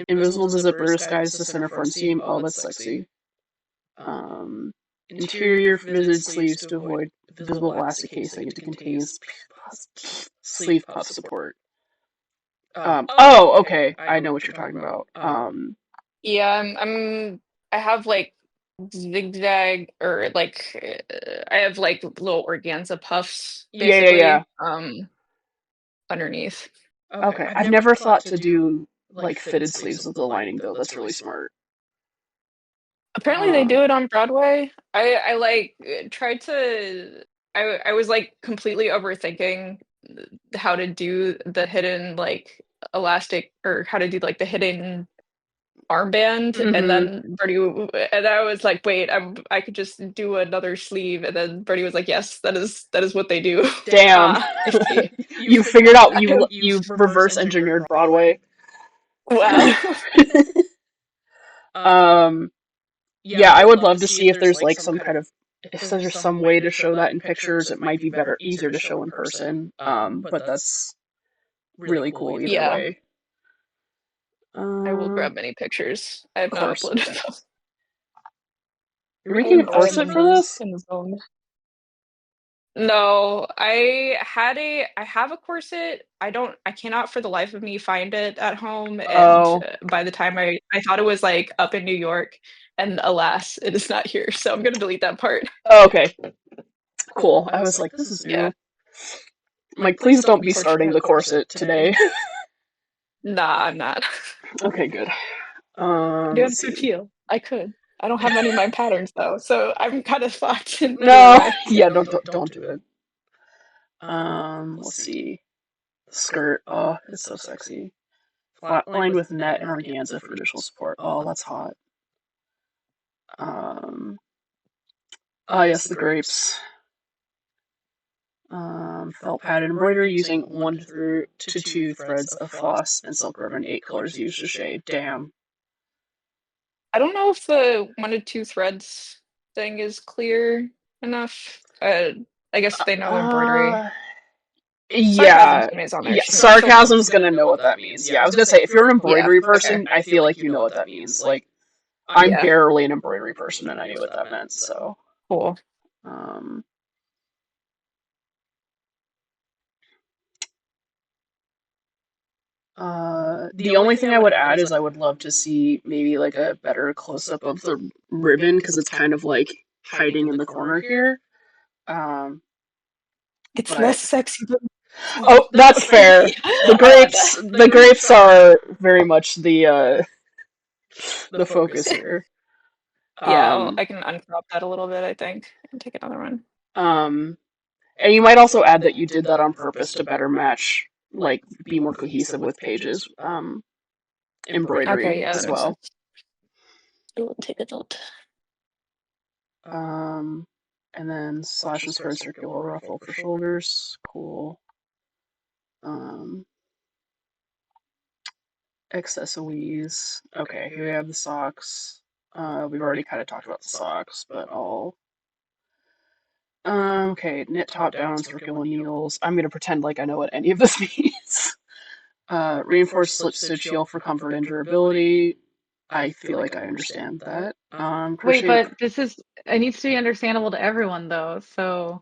Invisible to zipper, disguised the center front seam. Oh, that's sexy. Interior fitted sleeves to avoid visible elastic casing. It contains sleeve puff support. Oh, okay. I know what you're talking about. Yeah, I have like zigzag or like I have like little organza puffs basically. Yeah. Underneath. Okay, I've never thought to do like fitted sleeves with the lining though. That's really smart. Apparently they do it on Broadway. I like tried to I was like completely overthinking how to do the hidden like elastic or how to do like the hidden armband and then and I was like wait I could just do another sleeve and then Bertie was like yes that is what they do. Damn. I see. You figured out you reverse engineered Broadway. Wow. Yeah, I would love to see if there's like some kind of if there's some way to show that in pictures. It might be easier to show in person. But that's really cool either Yeah. way. I will grab many pictures. I have not uploaded them. You're making a corset for this? In the zone. No, I have a corset. I cannot for the life of me find it at home. And by the time I thought it was like up in New York, and alas, it is not here. So I'm gonna delete that part. Oh, okay. Cool. I was like, this is new. Yeah. I'm like, please don't be starting the corset today. Nah, I'm not. Okay, good. Let's see. I could. I don't have any of my patterns though, so I'm kind of fucked. No, yeah, don't do it. Let's see. Skirt. Oh, it's so sexy. Flat lined with net and organza for additional support. Oh, that's hot. Oh yes, the grapes. Felt padded embroidery using 1 to 2 threads of floss and silk ribbon, 8 colors used to shade. Damn. I don't know if the 1 to 2 threads thing is clear enough. I guess they know embroidery. Sarcasm Yeah, to me is on there. yeah. Sarcasm's gonna know what that means. Yeah, I was gonna say if you're an embroidery person, I feel like you know what that means. Like, I'm Yeah. barely an embroidery person, and I knew what that meant. So, Cool. The only thing I would add is I would love to see maybe like a better close up of the ribbon because it's kind of like hiding in the corner here. It's But less sexy than oh, that's fair. The grapes are very much the focus here. Yeah, I can uncrop that a little bit, I think, and take another one. And you might also add that you did that on purpose to better match, like, be more cohesive with Paige's embroidery Okay, yeah, as that makes well. sense. I will take a note. And then slash and spread circular ruffle for shoulders. Cool. Accessories. Okay, here we have the socks. We've already kind of talked about the socks, but I'll. Okay, knit top down on circular needles. I'm gonna pretend like I know what any of this means. Reinforced slip stitch heel for comfort and durability. I feel like I understand that. Wait, Crochet. but it needs to be understandable to everyone though, so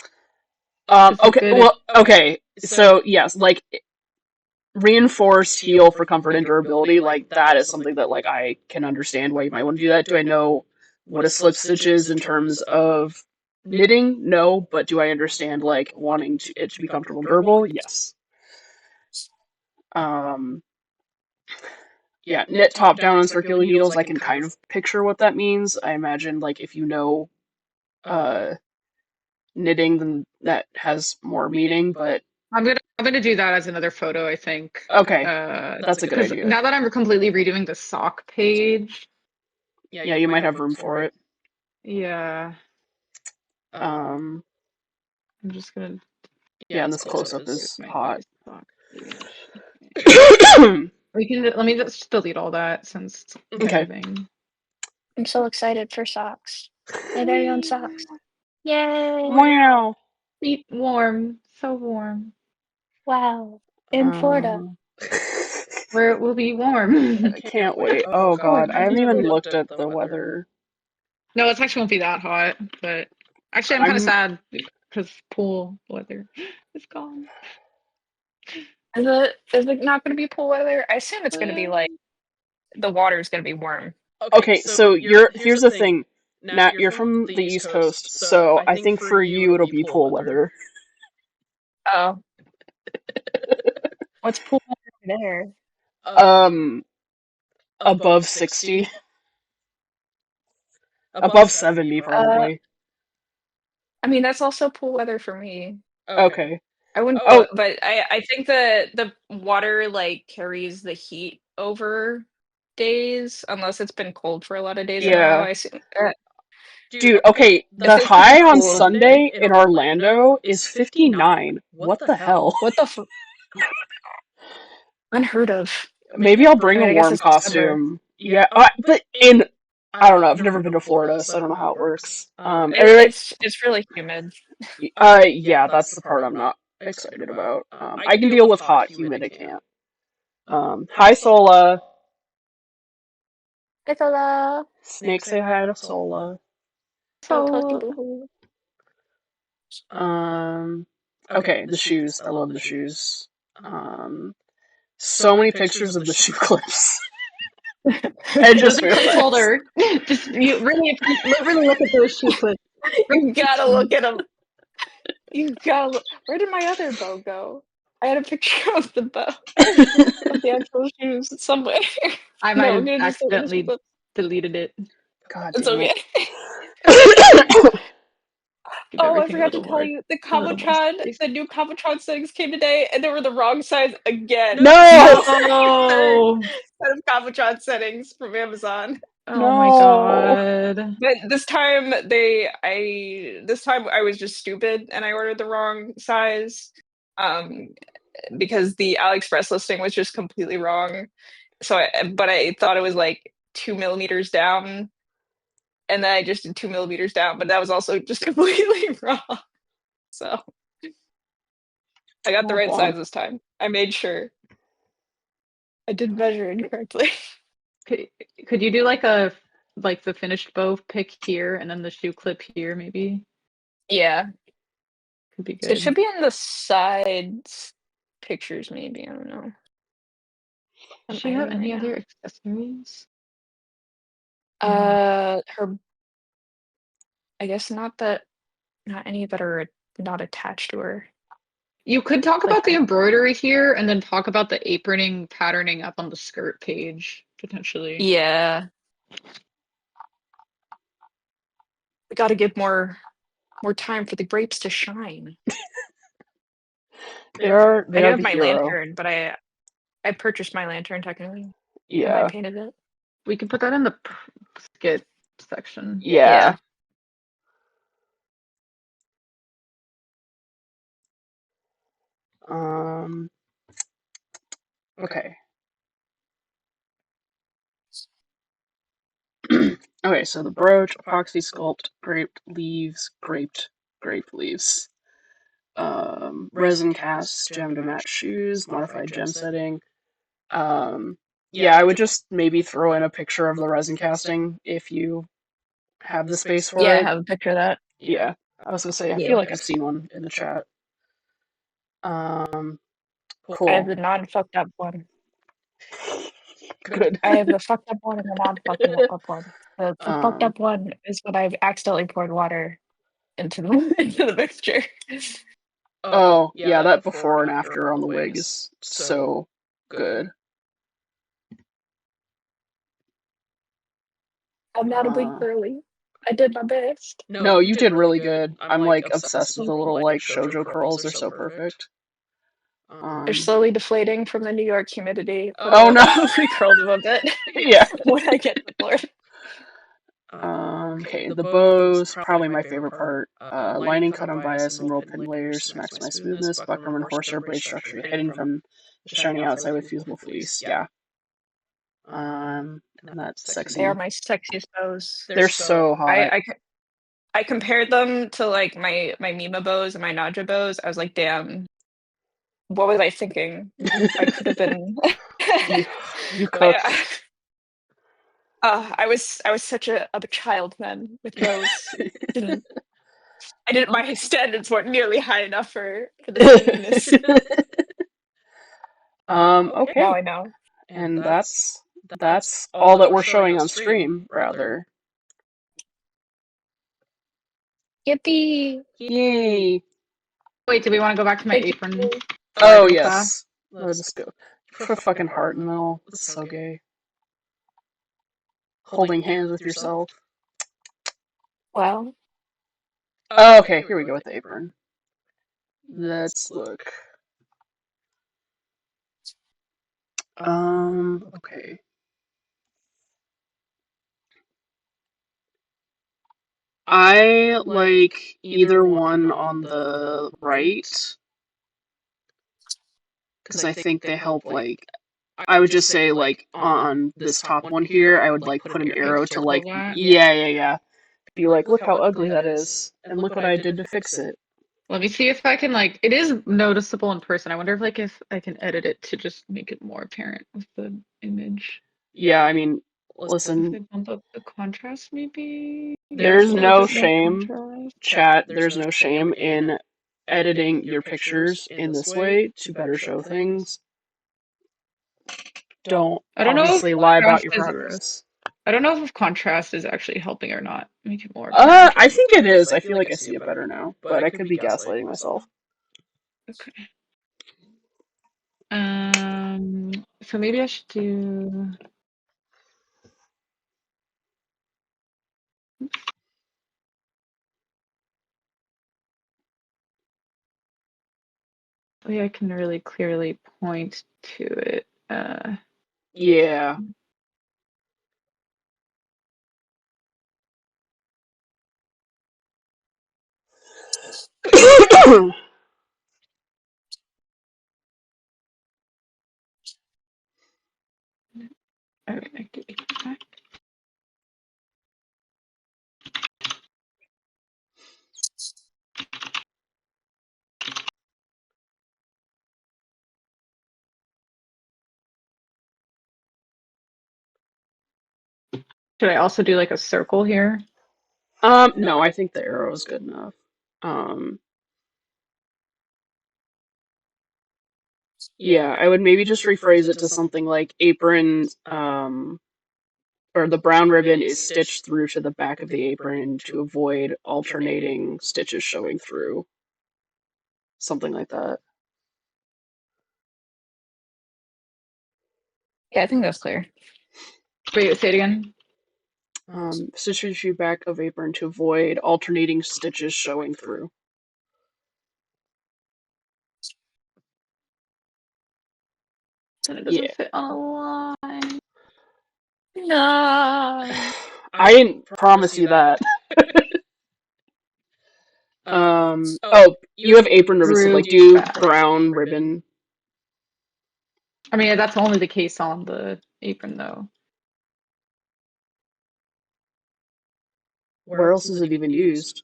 Okay, well, okay, so yes, like, reinforced heel for comfort and durability, like, that is something that, like, I can understand why you might want to do that. Do I know what a slip stitch is in terms of knitting? No, but do I understand, like, wanting it to be comfortable and durable? Yes. Yeah, knit top down on circular needles, I can kind of picture what that means. I imagine, like, if you know knitting, then that has more meaning, but I'm gonna do that as another photo, I think. okay, that's a good idea. Now that I'm completely redoing the sock page. Yeah, you might have room for it. Yeah. I'm just gonna. Yeah, and this close up is hot. Let me just delete all that since it's Okay. I'm so excited for socks. My very own socks. Yay! Wow. Feet warm, so warm. Wow. In Florida. Where it will be warm. I can't wait. Oh god, I haven't even looked at the weather. No, it actually won't be that hot, but actually I'm kind of sad because pool weather is gone. Is it not going to be pool weather? I assume it's going to be like the water is going to be warm. Okay, so here's the thing. Nat, you're from the East Coast, so I think for you it'll be pool weather. Oh. What's pool weather there? Above 60. Above 70, probably. I mean, that's also pool weather for me. Okay. I wouldn't go, but I think the water, like, carries the heat over days, unless it's been cold for a lot of days in a row, I assume. Dude, okay, the high on Sunday in Orlando is 59. What the hell? What the Unheard of. Maybe I'll bring a warm costume. Yeah, but I don't know, I've never been to Florida, so I don't know how it works. It's really humid. Yeah, that's the part I'm not excited about. I can deal with hot, humid I can't. Hi Sola. Hi Sola. Snake, say hi to Sola. Okay, the shoes. I love the shoes. So many pictures of the shoe clips. I just realized. Just you really look at those shoe clips. You gotta look at them. You gotta look. Where did my other bow go? I had a picture of the bow of the actual shoes somewhere. I might have accidentally deleted it. God it's damn okay. Oh, I forgot to tell you, the new Cavotron settings came today, and they were the wrong size again. No! Set of Cavotron settings from Amazon. Oh my No. god. But this time I was just stupid and I ordered the wrong size. Um, because the AliExpress listing was just completely wrong. But I thought it was like 2 millimeters down, and then I just did 2 millimeters down, but that was also just completely wrong. So I got the Womp right womp. size this time. I made sure I did measure incorrectly. Could you do like the finished bow pick here and then the shoe clip here maybe? Yeah, Could be it should good. be in the sides pictures, maybe. I don't know. Does I'm she have editing any right other now. accessories? Her. I guess not any that are not attached to her. You could talk Like, about the embroidery here and then talk about the aproning patterning up on the skirt page, potentially. yeah, we got to give more time for the grapes to shine. They are I do have the my hero. lantern, but I purchased my lantern technically, and I Yeah. painted it. We can put that in the skit section. Yeah. Okay. Okay, so the brooch, epoxy sculpt, graped leaves. Resin casts, gem to match shoes, modified gem setting. Yeah, I would just maybe throw in a picture of the resin casting if you have the space for Yeah, I it. have a picture of that. Yeah, I was gonna say, I Yeah, feel like I've seen one in the chat. I have Cool. the non-fucked up one. Good. I have the fucked up one and the non-fucked up one. The fucked Um, up one is when I've accidentally poured water into the into the mixture. oh, yeah, that before and after on the wig is so good. I'm not a big girly. I did my best. No, you did really good. I'm like obsessed with the little like shoujo curls. They're so perfect. They're slowly deflating from the New York humidity, but Oh no. I'll recurl them a bit Yeah. when I get to Florida. Okay, the bows, probably my favorite part. Lining cut on bias and roll pin layers to maximize smoothness. Buckram and horsehair braid structure hidden from the shiny outside with fusible fleece. Yeah. And that's They are sexy. my sexiest bows. They're so hot. I compared them to like my Mima bows and my Naja bows. I was like, damn, what was I thinking? I could have been. You But cooked. yeah. I was such a child then with bows. My standards weren't nearly high enough for the smoothness. Okay. Now I know. And that's all that we're showing on stream, rather. Yippee! Yay! Wait, do we want to go back to my Thank apron? you. Oh real yes. fast? Let's just go. Put a fucking heart in the middle. This is so gay. Holding hands with yourself. Well, Oh, okay, here we go with the apron. Let's look. Okay. I like either one on the right because I think they help like I would just say like on this top one here, I would like put an arrow to circle like that? yeah. Be like, look how ugly that is, and look what I did to fix it. Let me see if I can like it is noticeable in person. I wonder if I can edit it to just make it more apparent with the image. Yeah, I mean, If listen, I bump up the contrast maybe. there's A little no bit more shame, contrast. chat, there's no shame in editing your pictures in this way to better show things. Don't I don't know if obviously lie about your contrast progress. I don't know if contrast is actually helping or not. Make it more apparent. I think it is. I feel like I see it better now, but I could be gaslighting myself. Okay. So maybe I should do. Maybe I can really clearly point to it. Yeah. Should I also do like a circle here? No, I think the arrow is good enough. Yeah, I would maybe just rephrase it to something like apron, or the brown ribbon is stitched through to the back of the apron to avoid alternating stitches showing through. Something like that. Yeah, I think that's clear. Wait, say it again. Stitches through back of apron to avoid alternating stitches showing through. Then it doesn't fit on a line. No. I didn't promise you that. Oh, you have apron ribbon, so like do brown ribbon. I mean, that's only the case on the apron, though. Where else is it even used?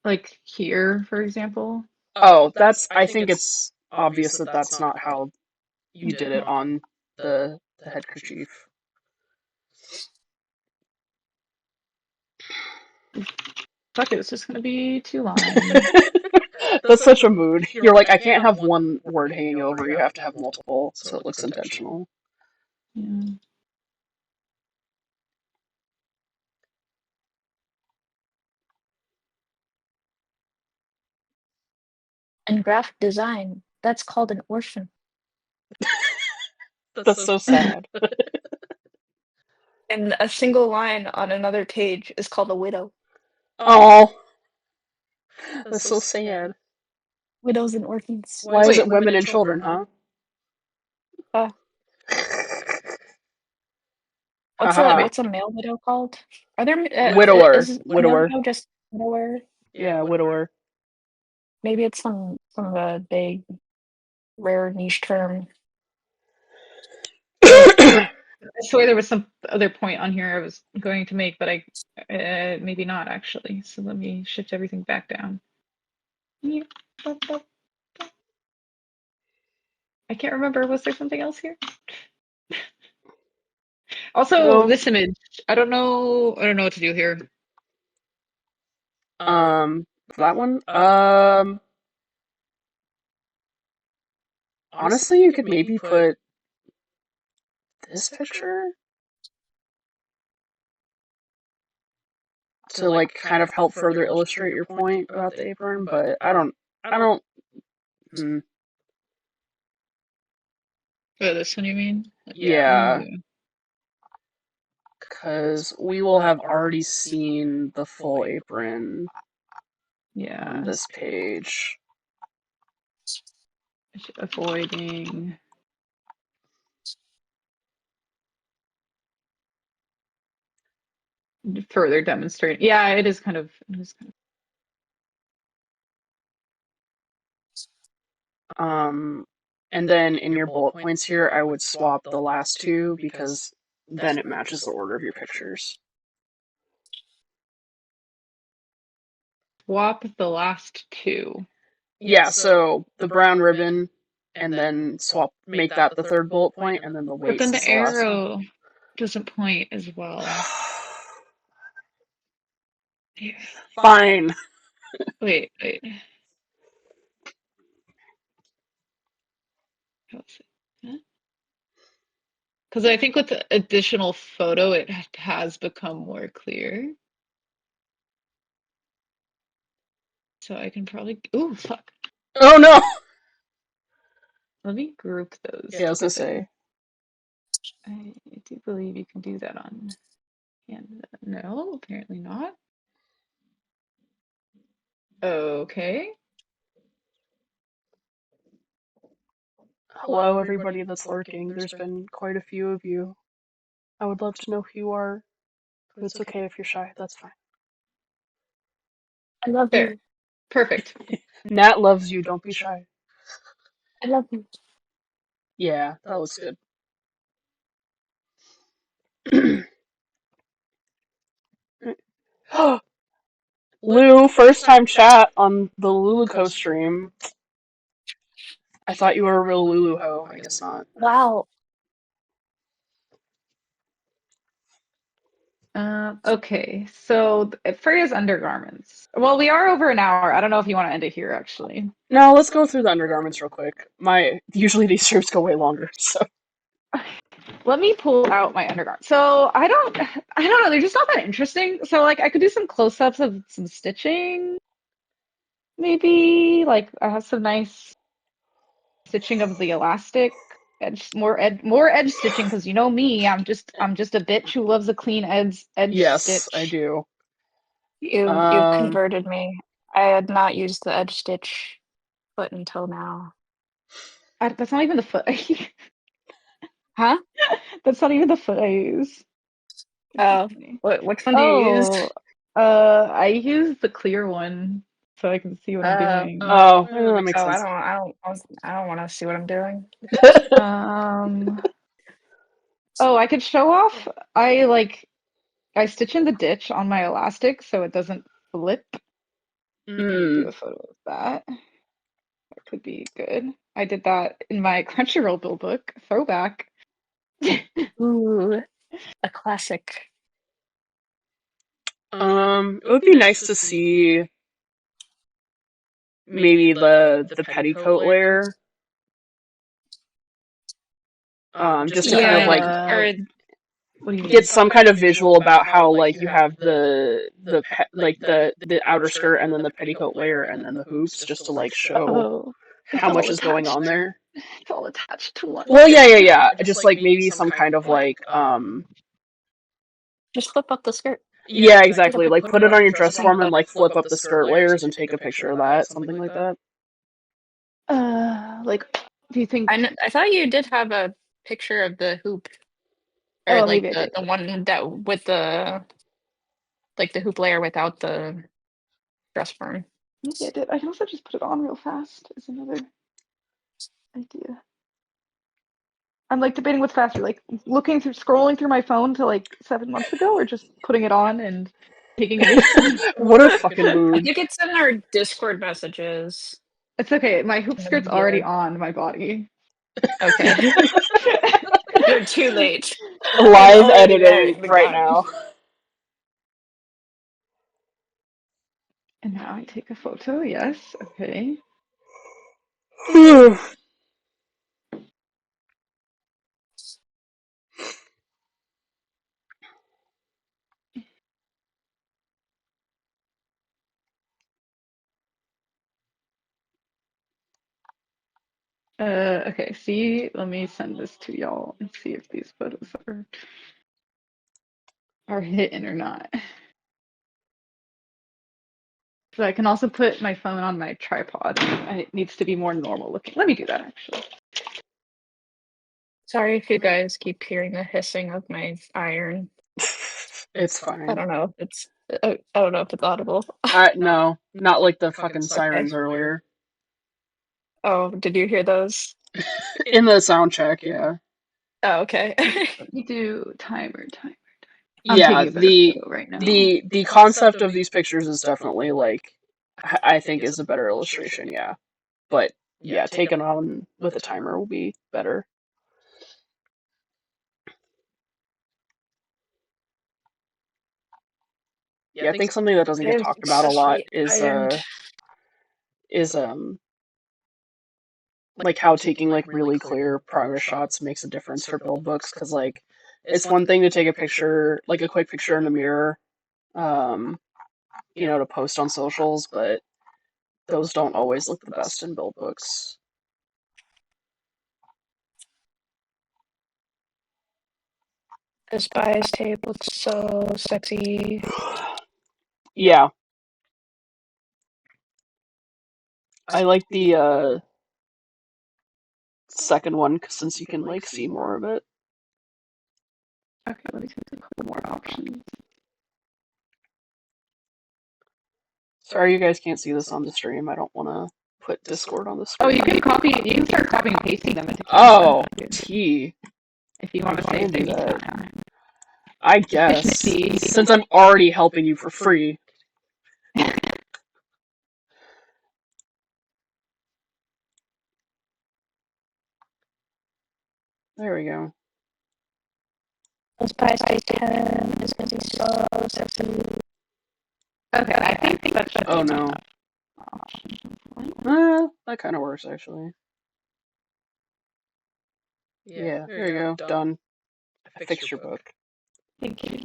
Like here, for example. Oh, I think it's obvious that that's not how you did it on the head kerchief. Fuck it, it's just gonna be 2 lines. That's such a mood. You're like, I can't have one word hanging over, you have to have multiple, so it looks intentional. Yeah. In graphic design, that's called an orphan. That's so sad. And a single line on another page is called a widow. Oh, that's so sad. Widows and orphans. Why is it women and children, huh? What's a male widow called? Are there Widower. Is Widower. widow just widower? Yeah, widower. Maybe it's some of a big, rare niche term. I swear there was some other point on here I was going to make, but I maybe not actually. So let me shift everything back down. I can't remember. Was there something else here? Also, this image. I don't know what to do here. That one? Honestly, you could maybe put this picture to like kind of help further illustrate your point about the apron, but I don't. Oh, this one you mean? Yeah. Because we will have already seen the full apron on this page. Avoiding further demonstrate. Yeah, it is kind of. And then in your bullet points here, I would swap the last two because then it matches the order of your pictures. Swap the last two. Yeah, so the brown ribbon, and then make that the third bullet point, and then the weights. But then the is the last one. arrow doesn't point as well. Fine. Wait. Because I think with the additional photo, it has become more clear. So I can probably. Ooh, fuck. Oh no! Let me group those. Yeah, I was gonna say. I do believe you can do that on Canva. No, apparently not. Okay. Hello, everybody that's lurking. There's been quite a few of you. I would love to know who you are, but it's okay if you're shy. That's fine. I love Fair. you. Perfect. Nat loves you. Don't be shy. I love you. Yeah, that looks good. Lou, first time chat on the Luluco stream. I thought you were a real Lulu ho. I guess not. Wow. Okay, so Freya's undergarments. Well, we are over an hour. I don't know if you want to end it here, actually. No, let's go through the undergarments real quick. Usually these streams go way longer, so. Let me pull out my undergarments. So I don't know. They're just not that interesting. So like I could do some close-ups of some stitching. Maybe like I have some nice stitching of the elastic edge, more edge stitching because you know me, I'm just a bitch who loves a clean edge Yes, stitch. I do. You've converted me. I had not used the edge stitch foot until now. That's not even the foot. Huh? That's not even the foot I use. Oh, which one do you use? I use the clear one so I can see what I'm doing. Oh, that makes sense. I don't want to see what I'm doing. Oh, I could show off. I stitch in the ditch on my elastic so it doesn't flip. Do a photo of that. That could be good. I did that in my Crunchyroll build book. Throwback. Ooh, a classic. It would be nice to see maybe the petticoat layer. Just to kind of like what do you mean? get some kind of visual about how like you have the outer skirt and then the petticoat layer and then the hoops, just to like show how much is going on there. It's all attached to one. Well, yeah. Just like maybe some kind of like Just flip up the skirt. yeah, exactly. Like put it on your dress form and like flip up the skirt layers and take a picture of that, something like that. Like, do you think? I thought you did have a picture of the hoop, or Oh, like maybe I the one that with the like the hoop layer without the dress form. Maybe I did. I can also just put it on real fast. Is another idea. I'm like debating what's faster, like scrolling through my phone to like 7 months ago, or just putting it on and taking a video. What a fucking I mood. think it's in our Discord messages. It's okay. My hoop skirt's already on my body. Okay. You're too late. Live editing right now. And now I take a photo. Yes. Okay. Okay, see, let me send this to y'all and see if these photos are hitting or not. So I can also put my phone on my tripod. It needs to be more normal looking. Let me do that actually. Sorry if you guys keep hearing the hissing of my iron. It's fine. I don't know if it's audible. No, not like the fucking sirens earlier. Oh, did you hear those? In the sound check, yeah. Oh, okay. Let me do timer. Yeah, the right now. the concept of these pictures is definitely like I think is a better illustration, yeah. But yeah, taken on with a timer will be better. Yeah, I think something that doesn't get talked about a lot is like how taking like really clear progress shots makes a difference for build books, because like it's one thing to take a picture, like a quick picture in the mirror, to post on socials, but those don't always look the best in build books. This bias tape looks so sexy. Yeah. I like the second one since you can like see more of it. Okay, let me take a couple more options. Sorry you guys can't see this on the stream. I don't want to put Discord on the Oh, screen. you can start copying and pasting them into Oh, T. if you want to save me time. I guess. Efficiency. Since I'm already helping you for free. There we go. Let's buy 10 is going to be so sexy. Okay, I think that should be no. That kind of works, actually. Yeah, there you go. Done. I fixed your book. Thank you.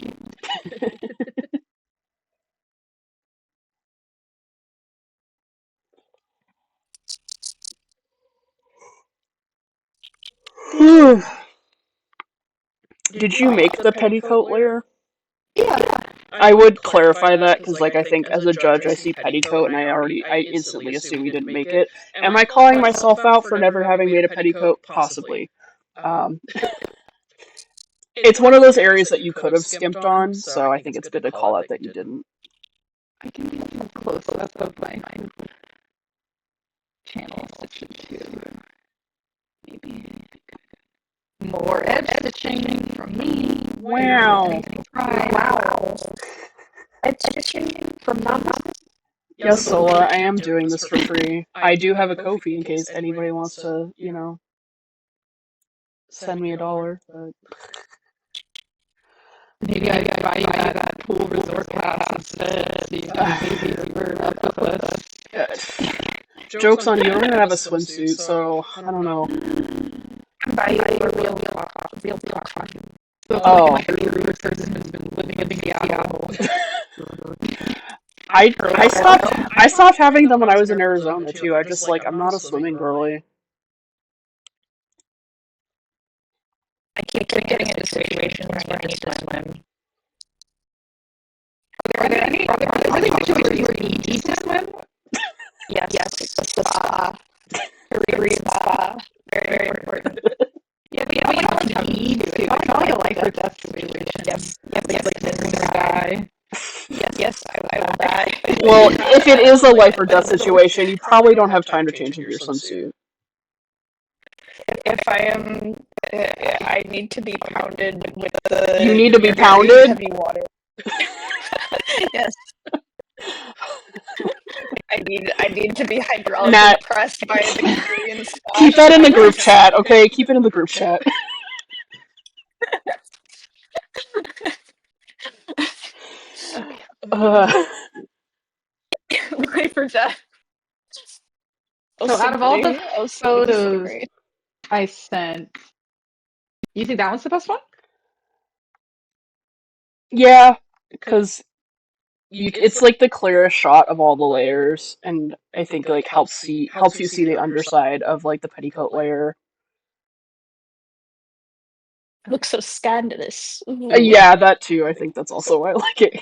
Did you make the petticoat layer? Yeah. I would clarify that because, like, I think as a judge, I see petticoat and I instantly assume you didn't make it. Am I calling myself out for never having made a petticoat? Possibly. It's one of those areas that you could have skimped on, so I think it's good to call out that you didn't. I can do a close up of my channel stitching too. Maybe more edge stitching from me. Wow. Wow. Edge stitching from Mama. Yes, Sola, I am doing this for free. I do have a Ko-fi in case anybody wants to, you know, send me $1. But... Maybe I buy you that pool resort pass instead. So you can maybe we're up with us. Joke's on you, I'm gonna have a swimsuit, so I don't know. Buy you a real talk. Oh. My career person has been living in Seattle. I stopped having them when I was in Arizona too. I just I'm not a swimming girly. I keep getting into situations where I need to swim. Are there any situations where you need to swim? Yes, the spa. Career spa. Very important. Yeah, but you don't need to. It's not like a life or death situation. Yes, You're gonna die. Yes, I will die. Well, if it is a life or death situation, you probably don't have time to change into your swimsuit. If I am, I need to be pounded with the. You need to be very pounded? heavy water. Yes. I need to be hydraulically pressed by the Korean spa. Keep that in the group chat, okay? Keep it in the group chat. Wait for that. So out of all the photos I sent, you think that one's the best one? Yeah, because it's like the clearest shot of all the layers, and I think helps you see the underside of like the petticoat layer. Looks so scandalous. Yeah, that too. I think that's also why I like it.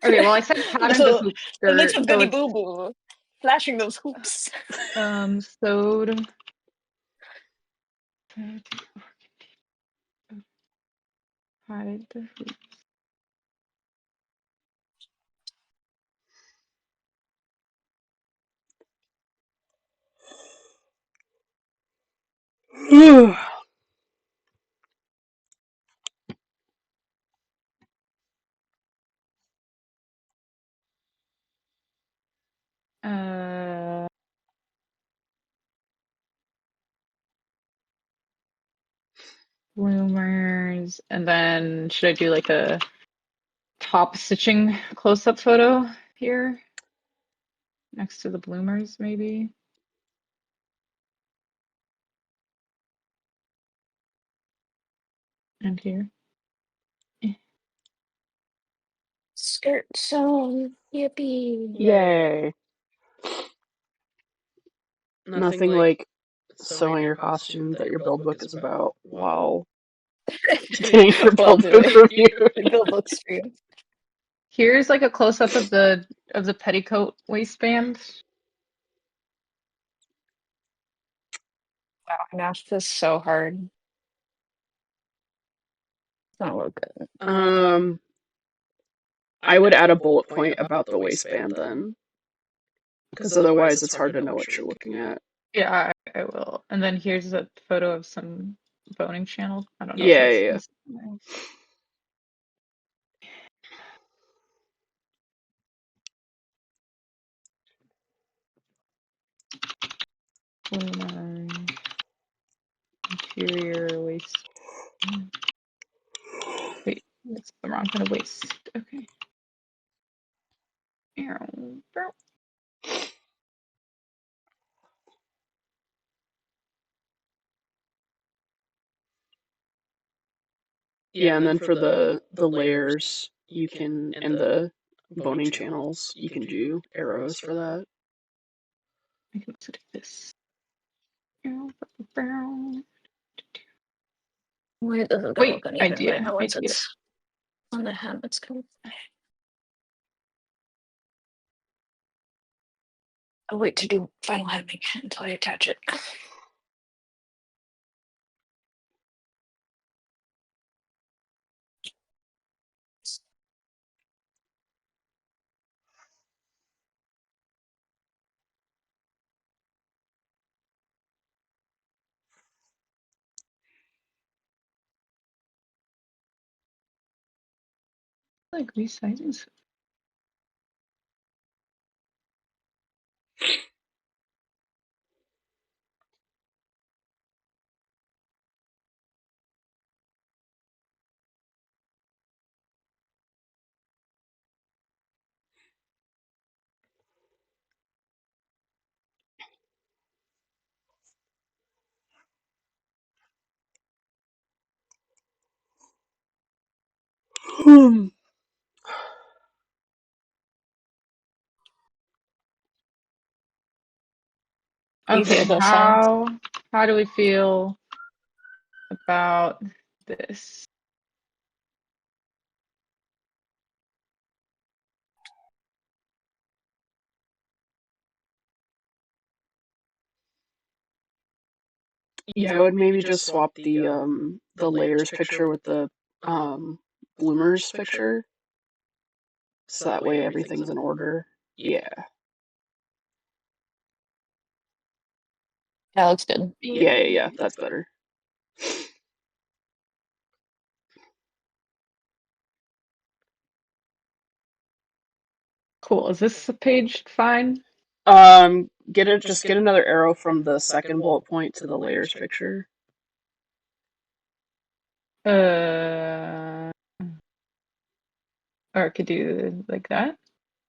Okay, well I sent pattern So, the a little skirt. bitty boo boo, flashing those hoops. Sewed. Hide the hoops. Bloomers, and then should I do like a top stitching close-up photo here next to the bloomers, maybe? And here. Skirt sewn, yippee! Yay! Nothing like sewing your costume that your build book is about. Wow. Getting your build book reviewed. Build books for you. Here's like a close-up of the petticoat waistband. Wow, I matched this so hard. It's not look good. I would add a bullet point about the waistband then, because otherwise it's hard to know what you're looking at. Yeah, I will. And then here's a photo of some boning channel. I don't know Yeah, if yeah, that's interior waist. Wait, that's the wrong kind of waist. Okay. yeah. And then for the layers, you can, and the boning channels, you can do arrows for that. I can also do this. Wait, this is gonna Wait, look uneven right now once idea. it's on the hem. It's gonna. I'll wait to do final hemming until I attach it. Like resizing. You Okay, feel those sounds? how do we feel about this? Yeah, I would maybe just swap the layers picture with the bloomers picture, so that way everything's in order. Yeah. That looks good. Yeah, that's better. Cool. Is this page fine? Just get another arrow from the second bullet point to the layers picture. Or I could do like that.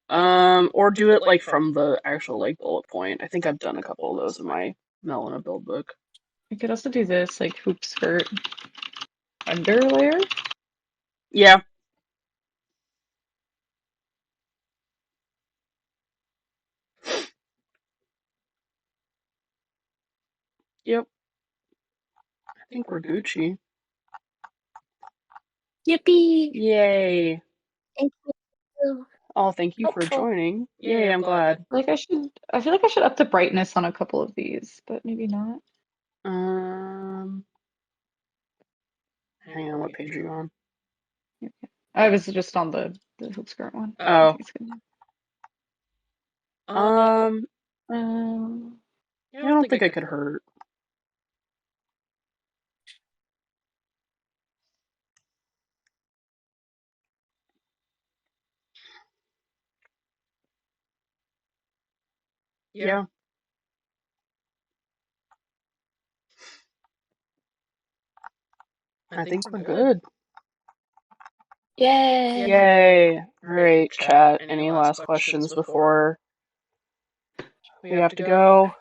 Or do it like from the actual like bullet point. I think I've done a couple of those in my Melina build book. I could also do this, like hoop skirt under layer. Yeah. Yep. I think we're Gucci. Yippee! Yay. Thank you. Oh, thank you for Helpful. joining. Yay, I'm glad. I feel like I should up the brightness on a couple of these, but maybe not. Hang on, what page are you on? I was just on the hoop skirt one. Oh. I think it's good. I don't think it could hurt. Yeah. I think we're good. Yay! Yay. All right, chat. Any last questions before we have to go?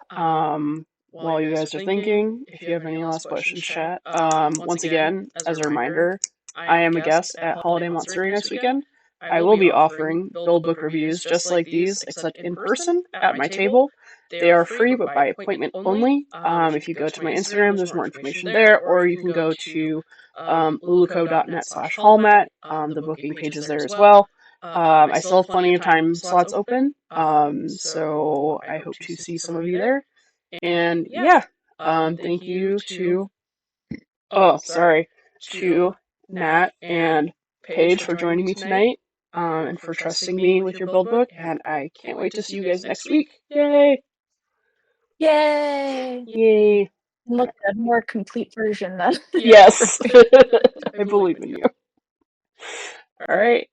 While you guys are thinking, if you have any last questions, chat. Once again, as a reminder, I am a guest at Holiday Monstery next weekend. I will be offering build book reviews just like these, except in person at my table. They are free, but by appointment only. If you go to my Instagram, there's more information there, or you can go to luluco.net/hallmat. The booking page is there as well. I still have plenty of time slots open, so I hope to see some of you there. And yeah, thank you to, to Nat and Paige for joining me tonight. and for trusting me with your build book. And I can't wait to see you guys next week. Yay! Yay! Yay! Look at a more complete version then. Yes, I believe in you. All right.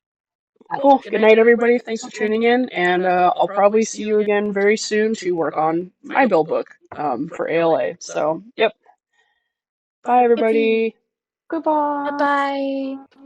Cool. Good night, everybody. Thanks for tuning in, and I'll probably see you again very soon to work on my build book for ALA. So, yep. Bye, everybody. Goodbye. Bye-bye.